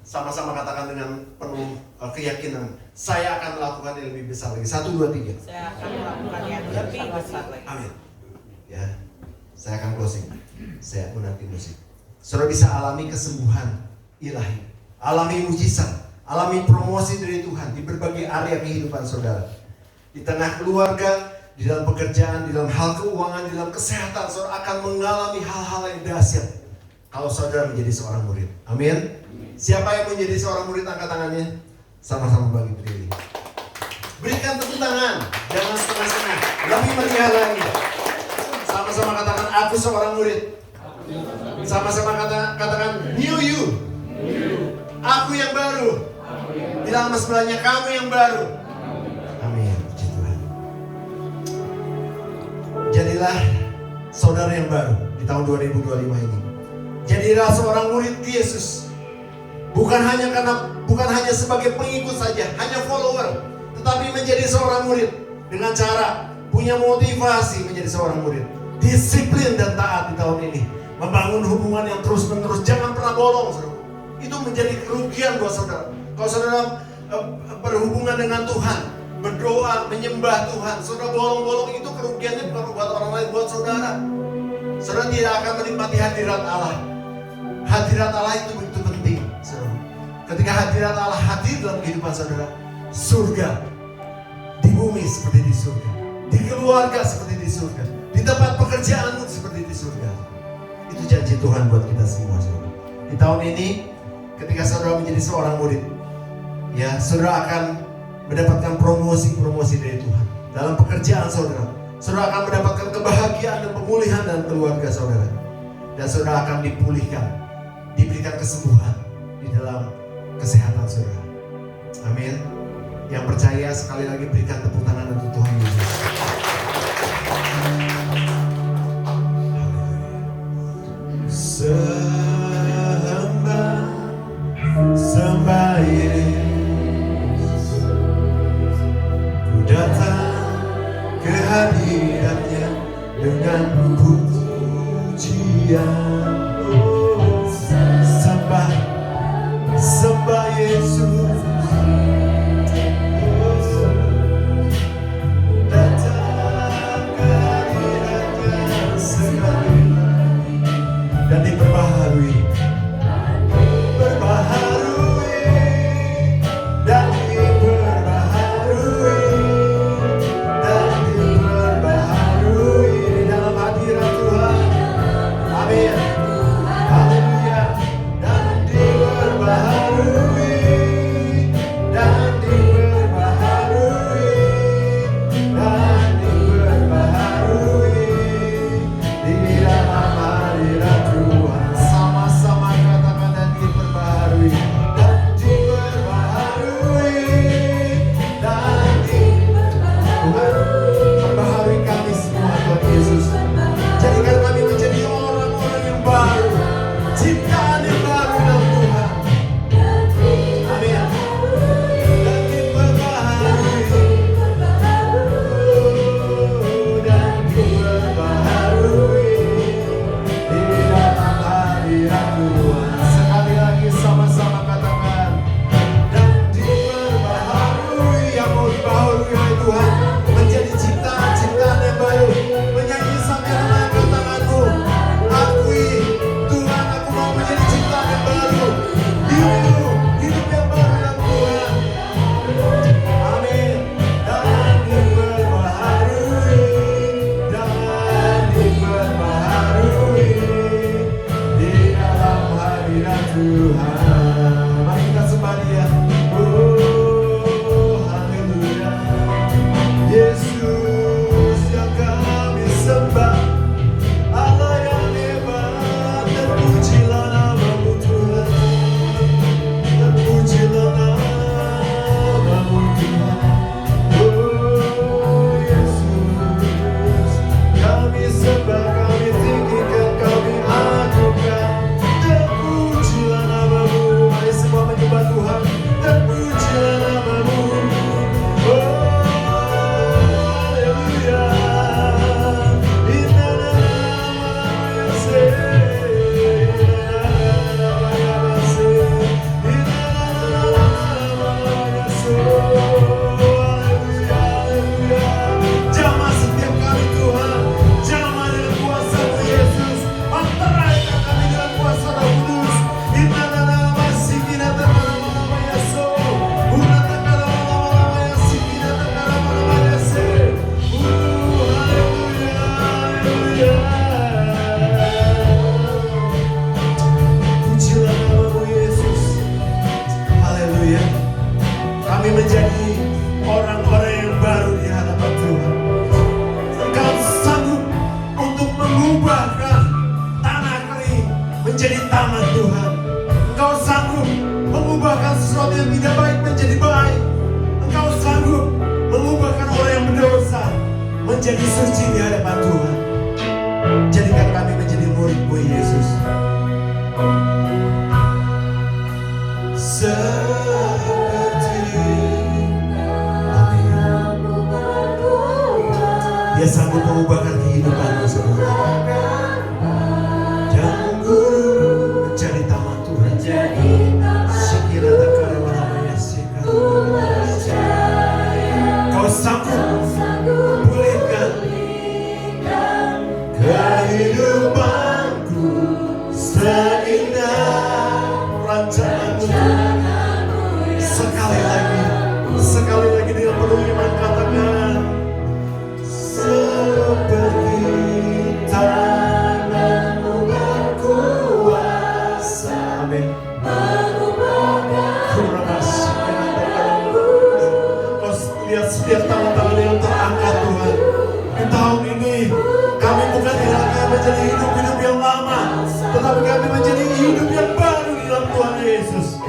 Sama-sama katakan dengan penuh keyakinan, saya akan melakukan yang lebih besar lagi. 1, 2, 3. Saya akan melakukan yang lebih besar lagi. Amin. Ya, saya akan closing. Saya pun nanti musik. Saudara bisa alami kesembuhan ilahi, alami mujizat, alami promosi dari Tuhan di berbagai area kehidupan saudara. Di tengah keluarga, di dalam pekerjaan, di dalam hal keuangan, di dalam kesehatan, saudara akan mengalami hal-hal yang dahsyat kalau saudara menjadi seorang murid. Amin. Siapa yang menjadi seorang murid, angkat tangannya. Sama-sama bagi berdiri. Berikan tepuk tangan, jangan setengah-setengah, lebih meriah lagi. Sama-sama katakan, aku seorang murid. Sama-sama katakan, new you. Aku yang baru. Bilang sama sebelahnya, kamu yang baru. Amin. Puji Tuhan. Jadilah saudara yang baru di tahun 2025 ini. Jadilah seorang murid Yesus. Bukan hanya sebagai pengikut saja, hanya follower, tetapi menjadi seorang murid dengan cara punya motivasi menjadi seorang murid. disiplin dan taat di tahun ini. Membangun hubungan yang terus-menerus, jangan pernah bolong, saudara. Itu menjadi kerugian buat saudara. Kalau saudara berhubungan dengan Tuhan, berdoa, menyembah Tuhan, saudara bolong-bolong, itu kerugiannya bukan buat orang lain, buat saudara. Saudara tidak akan menikmati hadirat Allah. Hadirat Allah itu begitu penting, saudara. Ketika hadirat Allah hadir dalam kehidupan saudara, surga di bumi seperti di surga, di keluarga seperti di surga, di tempat pekerjaanmu seperti di surga. Itu janji Tuhan buat kita semua, saudara. Di tahun ini, ketika saudara menjadi seorang murid, ya, saudara akan mendapatkan promosi dari Tuhan dalam pekerjaan saudara. Saudara akan mendapatkan kebahagiaan dan pemulihan dalam keluarga saudara, dan saudara akan dipulihkan, diberikan kesembuhan di dalam kesehatan saudara. Amin. Yang percaya sekali lagi berikan tepuk tangan untuk Tuhan Yesus. Sembah Yesus, ku datang ke hadiratnya dengan pujian. Sembah Yesus, datang ke hadiratnya sekali dan diperbaharui. Menjadi suci di hadapan Tuhan. Jadikan kami menjadi murid-mu Yesus. Seperti Amin. Dia sanggup mengubahkan kehidupanmu, saudara. lihat setiap tangan-tangan yang terangkat Tuhan. Di tahun ini kami bukan hanya menjadi hidup yang lama, tetapi kami menjadi hidup yang baru di dalam Tuhan Yesus.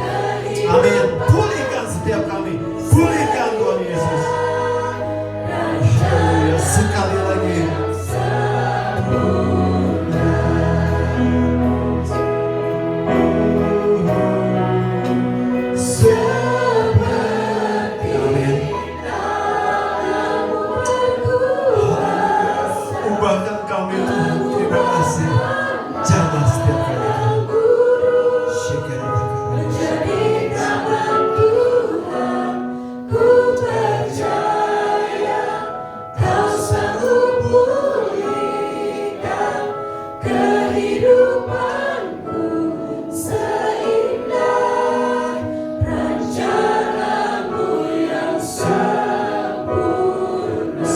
Amin. Pulihkan setiap kami, pulihkan Tuhan Yesus. Haleluya. Sekali lagi. Amin. Ubahkan kami Tuhan. Terima kasih. Jamah setiap kali.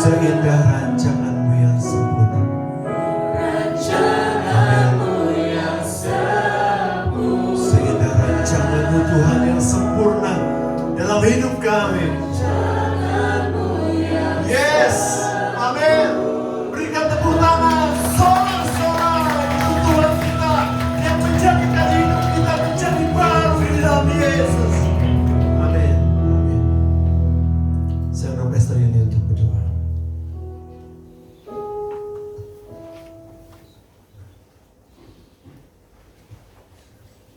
Seindah rancangan-Mu yang sempurna. Seindah rancangan-Mu Tuhan yang sempurna dalam hidup kami. Yes, amin. Berikan tepuk tangan, sorak-sorai untuk Tuhan kita yang menjadikan hidup kita menjadi baru di dalam Yesus. Amin. Amin. Saya undang Pastor Yuni untuk berdoa.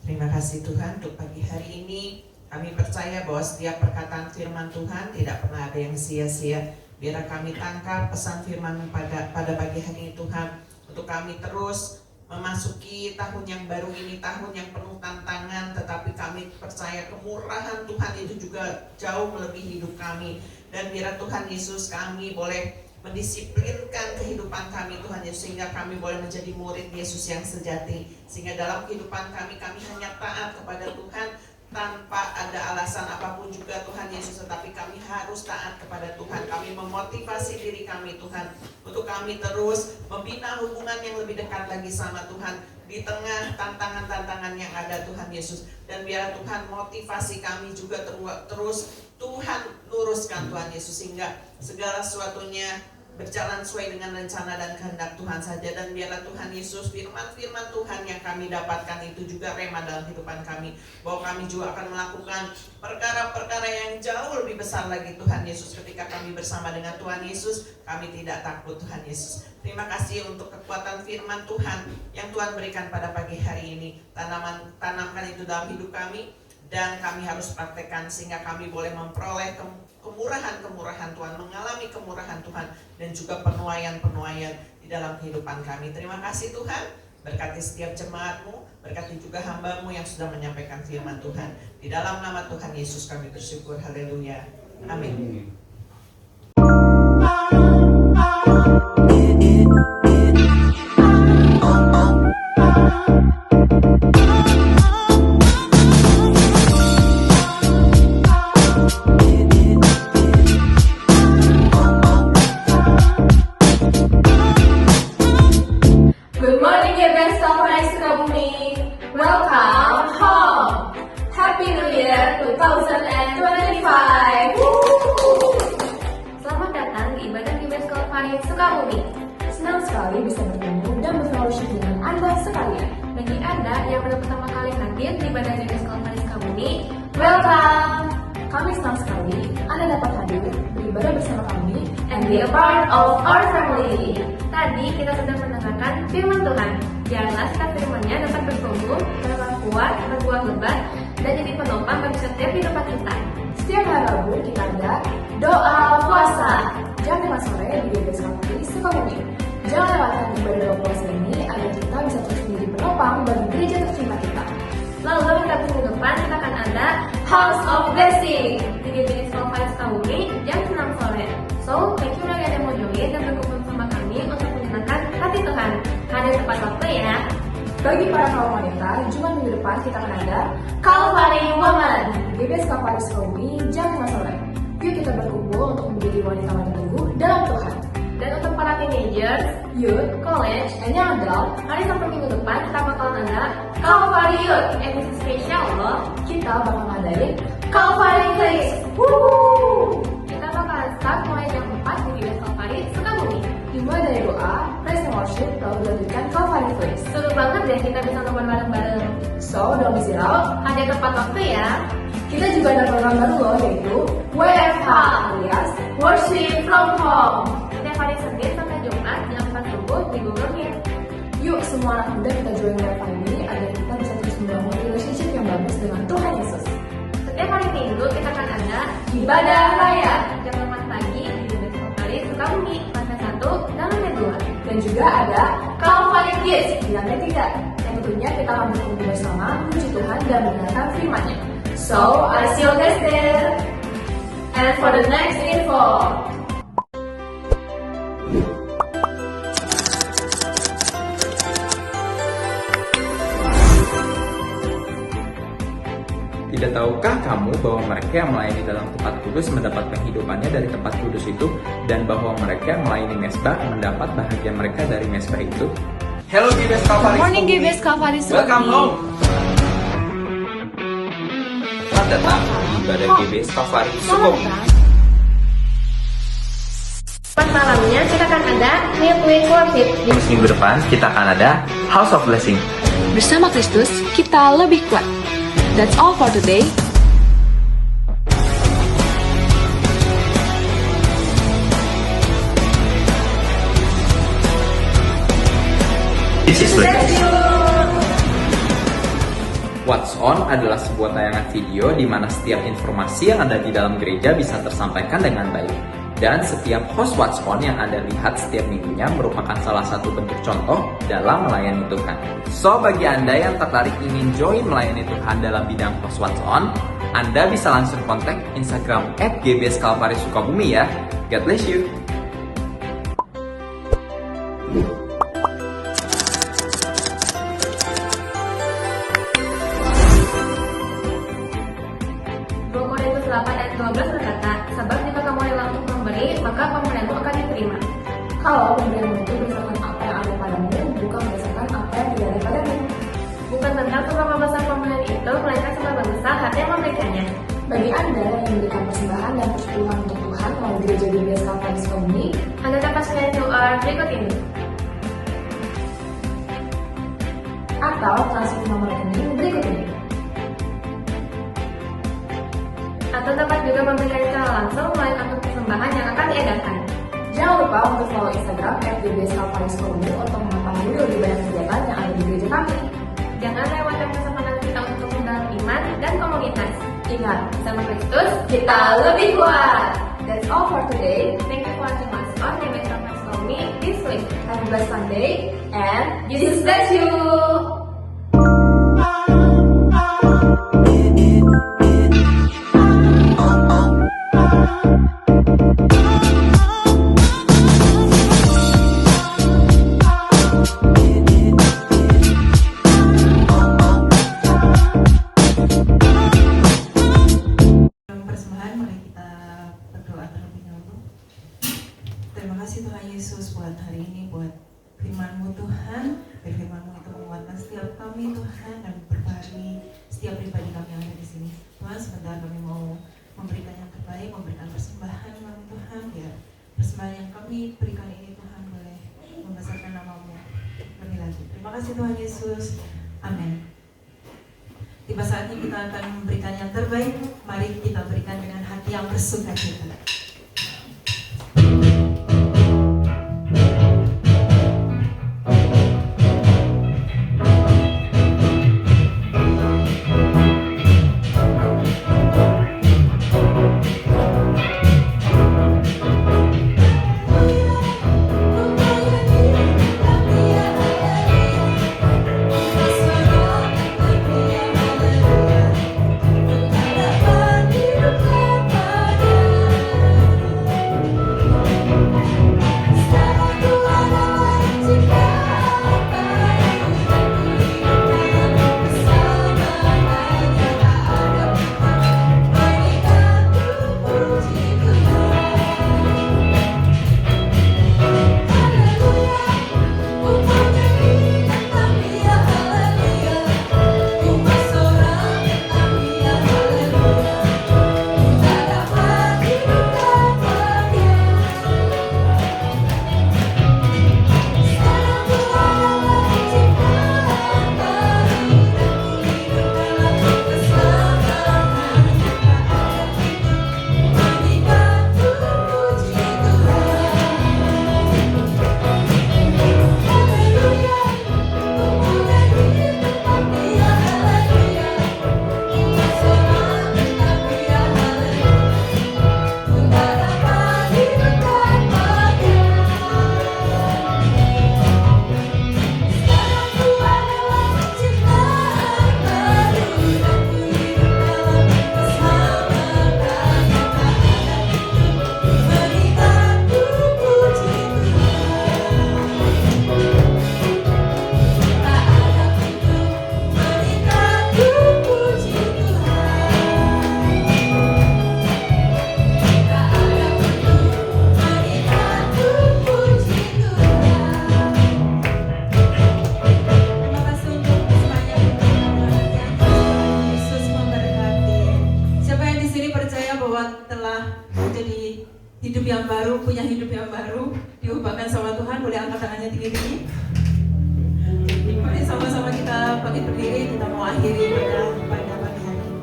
Terima kasih Tuhan untuk pagi hari ini. Kami percaya bahwa setiap perkataan firman Tuhan tidak pernah ada yang sia-sia. Biar kami tangkap pesan firman pada pagi hari ini Tuhan. Untuk kami terus memasuki tahun yang baru ini, tahun yang penuh tantangan. Tetapi kami percaya kemurahan Tuhan itu juga jauh melebihi hidup kami. Dan biar Tuhan Yesus kami boleh mendisiplinkan kehidupan kami Tuhan Yesus, sehingga kami boleh menjadi murid Yesus yang sejati. Sehingga dalam kehidupan kami hanya taat kepada Tuhan tanpa ada alasan apapun juga Tuhan Yesus, tetapi kami harus taat kepada Tuhan. Kami memotivasi diri kami Tuhan untuk kami terus membina hubungan yang lebih dekat lagi sama Tuhan di tengah tantangan-tantangan yang ada Tuhan Yesus. Dan biar Tuhan motivasi kami juga terus Tuhan luruskan Tuhan Yesus, sehingga segala sesuatunya berjalan sesuai dengan rencana dan kehendak Tuhan saja. Dan biarlah Tuhan Yesus firman-firman Tuhan yang kami dapatkan itu juga rema dalam kehidupan kami, bahwa kami juga akan melakukan perkara-perkara yang jauh lebih besar lagi Tuhan Yesus. Ketika kami bersama dengan Tuhan Yesus, kami tidak takut Tuhan Yesus. Terima kasih untuk kekuatan firman Tuhan yang Tuhan berikan pada pagi hari ini. Tanamkan itu dalam hidup kami, dan kami harus praktekkan sehingga kami boleh memperoleh kemurahan-kemurahan Tuhan, mengalami kemurahan Tuhan, dan juga penuaian-penuaian di dalam kehidupan kami. Terima kasih Tuhan, berkati setiap jemaat-Mu, berkati juga hamba-Mu yang sudah menyampaikan firman Tuhan. Di dalam nama Tuhan Yesus kami bersyukur, haleluya, amin. Good morning, GBS Conference Sukabumi. Welcome home. Happy New Year 2025. Selamat datang di ibadah GBS Conference Sukabumi. Senang sekali bisa bertemu dan berfellowship dengan Anda sekalian. Bagi Anda yang baru pertama kali hadir di ibadah GBS Conference Sukabumi, welcome. Kami senang sekali Anda dapat hadir beribadah bersama kami and be a part of our family. Tadi kita sudah mendengarkan firman Tuhan. Biarlah setiap firman-Nya dapat bertumbuh, berbuah kuat, berbuah lebat, dan jadi penopang bagi setiap kehidupan kita. Setiap hari Rabu kita ada doa puasa jam 5 sore di GBS Conference Sukabumi. Jangan lewatkan ibadah doa puasa ini agar kita bisa terus menjadi penopang bagi gereja tercinta kita. Lalu kita minggu depan kita akan ada House of Blessing di GBS Conference Sukabumi jam 6 sore. So, thank you bagi yang mau join dan berkumpul sama kami untuk menyenangkan hati Tuhan. Hadir tepat waktu ya. Bagi para kaum wanita, Jumat minggu depan kita akan ada Calvary Woman di GBS Conference Sukabumi jam 5 sore. Yuk kita berkumpul untuk menjadi wanita-wanita teguh dalam Tuhan. Dan untuk para teenagers, youth, college, and young adult, hari Sabtu minggu depan kita bakalan ada Calvary Youth. Edisi spesial loh, kita bakal ngadain Calvary Place. Kita bakal deh kita bisa nonton bareng-bareng. So, don't miss it out. Hanya tepat waktu ya. Kita juga ada program baru loh, yaitu WFH alias Worship from Home. Setiap hari Senin sampai Jumat jam 4 subuh di Google Meet. Yuk semua anak muda kita join WFH ini agar kita bisa terus membangun relationship yang bagus dengan Tuhan Yesus. Setiap hari Minggu kita akan ada ibadah raya jam 4 pagi di Gebeas Kalvaris Sukabumi, lantai 1 dan lantai 2. Dan juga ada Calvary Kids di lantai 3. Yang tentunya kita akan berkumpul bersama memuji Tuhan dan mendengarkan firman-Nya. So, I see you guys there. And for the next info. Tidak tahukah kamu bahwa mereka yang melayani dalam tempat kudus mendapat penghidupannya dari tempat kudus itu, dan bahwa mereka yang melayani mesbah mendapat bahagia mereka dari mesbah itu? Hello Gebeas Kalvaris. Morning Gebeas Kalvaris. Welcome home. Selamat datang di ibadah Gebeas Kalvaris Sukabumi. Pas malamnya kita akan ada Midweek Worship. Terus minggu depan kita akan ada House of Blessing. Bersama Kristus, kita lebih kuat. That's all for today. This is What's On adalah sebuah tayangan video di mana setiap informasi yang ada di dalam gereja bisa tersampaikan dengan baik. Dan setiap host What's On yang Anda lihat setiap minggunya merupakan salah satu bentuk contoh dalam melayani Tuhan. So, bagi Anda yang tertarik ingin join melayani Tuhan dalam bidang host What's On, Anda bisa langsung kontak Instagram @gbskalvarisukabumi ya. God bless you. Korintus 8 ayat 12 berkata, sebab jika kamu rela untuk memberi, maka pemberianmu akan diterima. Kalau pemberianmu itu berdasarkan apa yang ada padamu, bukan berdasarkan apa yang tidak ada padamu. Bukan tentang seberapa besar pemberian itu, melainkan seberapa besar hati yang memberikannya. Bagi Anda yang memberikan persembahan dan persepuluhan untuk Tuhan melalui gereja Gebeas Kalvaris Sukabumi, Anda dapat scan QR berikut ini. Atau transfer nomor rekening berikut ini. Atau dapat juga memberikan secara langsung melalui akun persembahan yang akan diadakan. Jangan lupa untuk follow Instagram @gbskalvarisukabumi untuk mengetahui lebih banyak kegiatan yang ada di gereja kami. Jangan lewatkan kesempatan kita untuk mendalam iman dan komunitas. Ingat, bersama Kristus kita lebih kuat. That's all for today. Thank you for watching us on Gebeas Kalvaris Sukabumi this week. Have a blessed Sunday and Jesus bless you. Persembahan, mari kita berdoa terlebih dahulu. Terima kasih Tuhan Yesus buat hari ini, buat firman-Mu Tuhan. Firman-Mu itu menguatkan setiap kami Tuhan dan berbahagia setiap pribadi kami yang ada di sini. Tuhan, sebentar kami mau memberikan yang terbaik, memberikan persembahan kami Tuhan. Biar persembahan yang kami berikan ini Tuhan boleh membesarkan nama-Mu lebih lagi. Terima kasih Tuhan Yesus. Amin. Tiba saatnya kita akan memberikan yang terbaik. Mari kita berikan dengan hati yang bersukacita. Hidup kepada memiliki hidup yang baru, punya hidup yang baru, diubahkan sama Tuhan. Boleh angkat tangannya tinggi-tinggi. Mari sama-sama kita bangkit berdiri, kita mau akhiri pada pagi hari ini.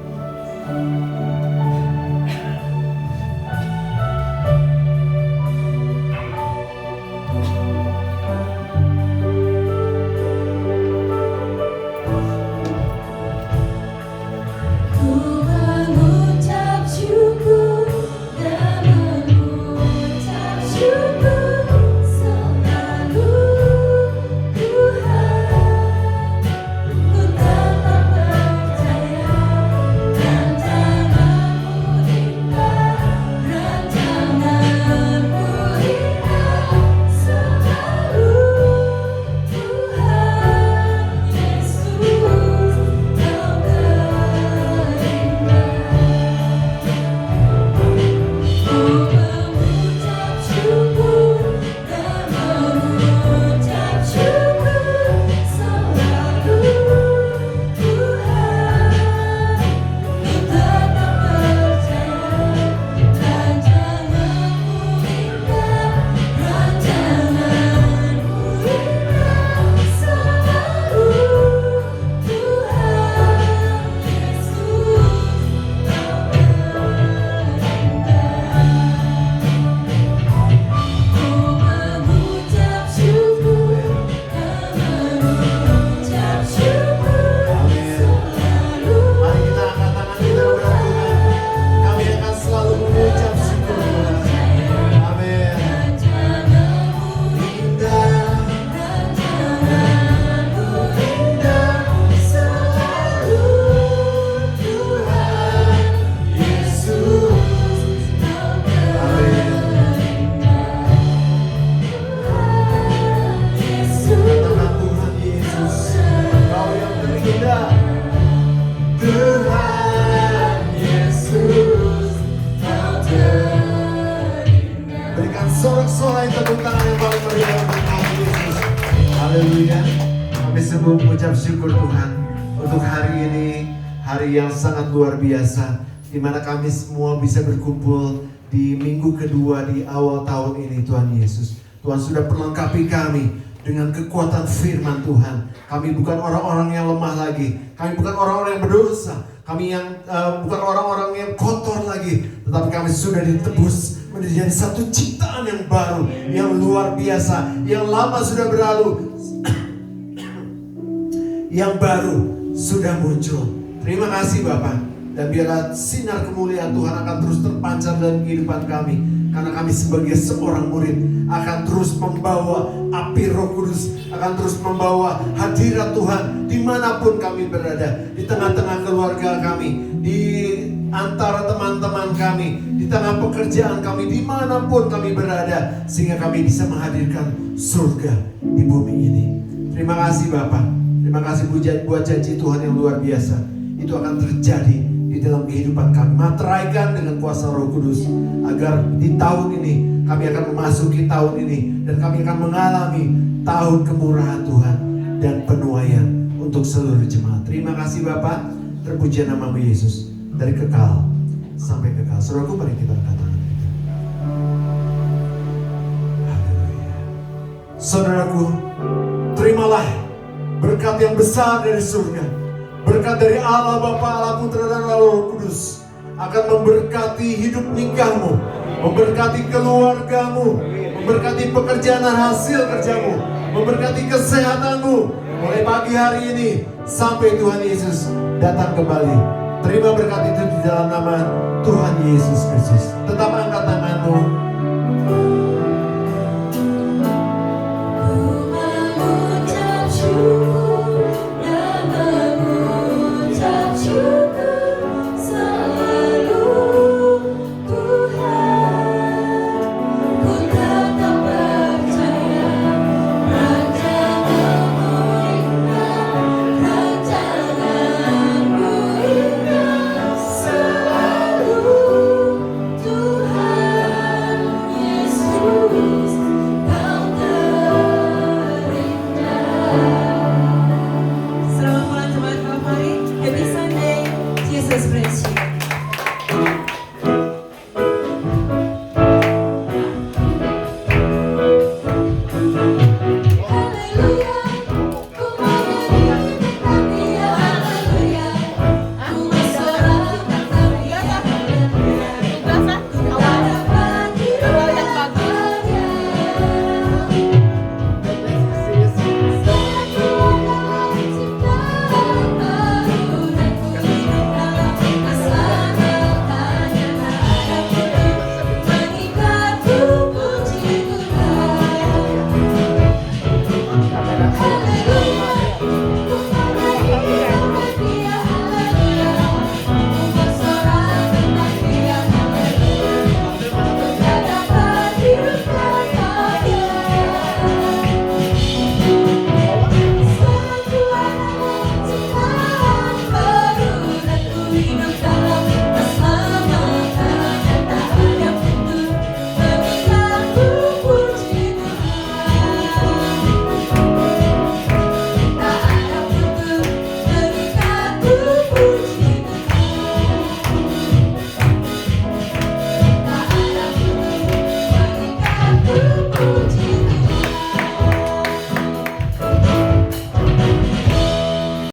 Ku mengucap syukur dan mengucap syukur selalu Tuhan. Ku tetap percaya rancangan-Mu indah, rancangan-Mu indah selalu Tuhan Yesus. Ku mengucap syukur dan mengucap syukur selalu Tuhan. Ku tetap percaya rancangan-Mu indah, rancangan-Mu indah selalu Tuhan Berikan sorak-sorai tepuk tangan yang paling meriah untuk nama Yesus. Haleluya. Kami sungguh mengucap syukur Tuhan untuk hari ini, hari yang sangat luar biasa, di mana kami semua bisa berkumpul di minggu kedua di awal tahun ini. Tuhan Yesus, Tuhan sudah perlengkapi kami dengan kekuatan firman Tuhan. Kami bukan orang-orang yang lemah lagi, kami bukan orang-orang yang berdosa, kami yang bukan orang-orang yang kotor lagi, tetapi kami sudah ditebus menjadi satu ciptaan yang baru, yang luar biasa. Yang lama sudah berlalu, yang baru sudah muncul. Terima kasih Bapak. Dan biarlah sinar kemuliaan Tuhan akan terus terpancar dalam kehidupan kami, karena kami sebagai seorang murid akan terus membawa api Roh Kudus, akan terus membawa hadirat Tuhan dimanapun kami berada, di tengah-tengah keluarga kami, di antara teman-teman kami, di tengah pekerjaan kami, dimanapun kami berada, sehingga kami bisa menghadirkan surga di bumi ini. Terima kasih Bapak. Terima kasih buat janji Tuhan yang luar biasa. Itu akan terjadi di dalam kehidupan kami. Materaikan dengan kuasa Roh Kudus, agar di tahun ini kami akan memasuki tahun ini, dan kami akan mengalami tahun kemurahan Tuhan dan penuaian untuk seluruh jemaat. Terima kasih Bapak. Terpuji nama-Mu Yesus, dari kekal sampai kekal. Saudaraku, mari kita angkat tangan kita. Haleluya. Saudaraku, terimalah berkat yang besar dari surga. Berkat dari Allah Bapa, Allah Putra dan Allah Roh Kudus akan memberkati hidup nikahmu, memberkati keluargamu, memberkati pekerjaan dan hasil kerjamu, memberkati kesehatanmu mulai pagi hari ini sampai Tuhan Yesus datang kembali. Terima berkat itu di dalam nama Tuhan Yesus Kristus. Tetap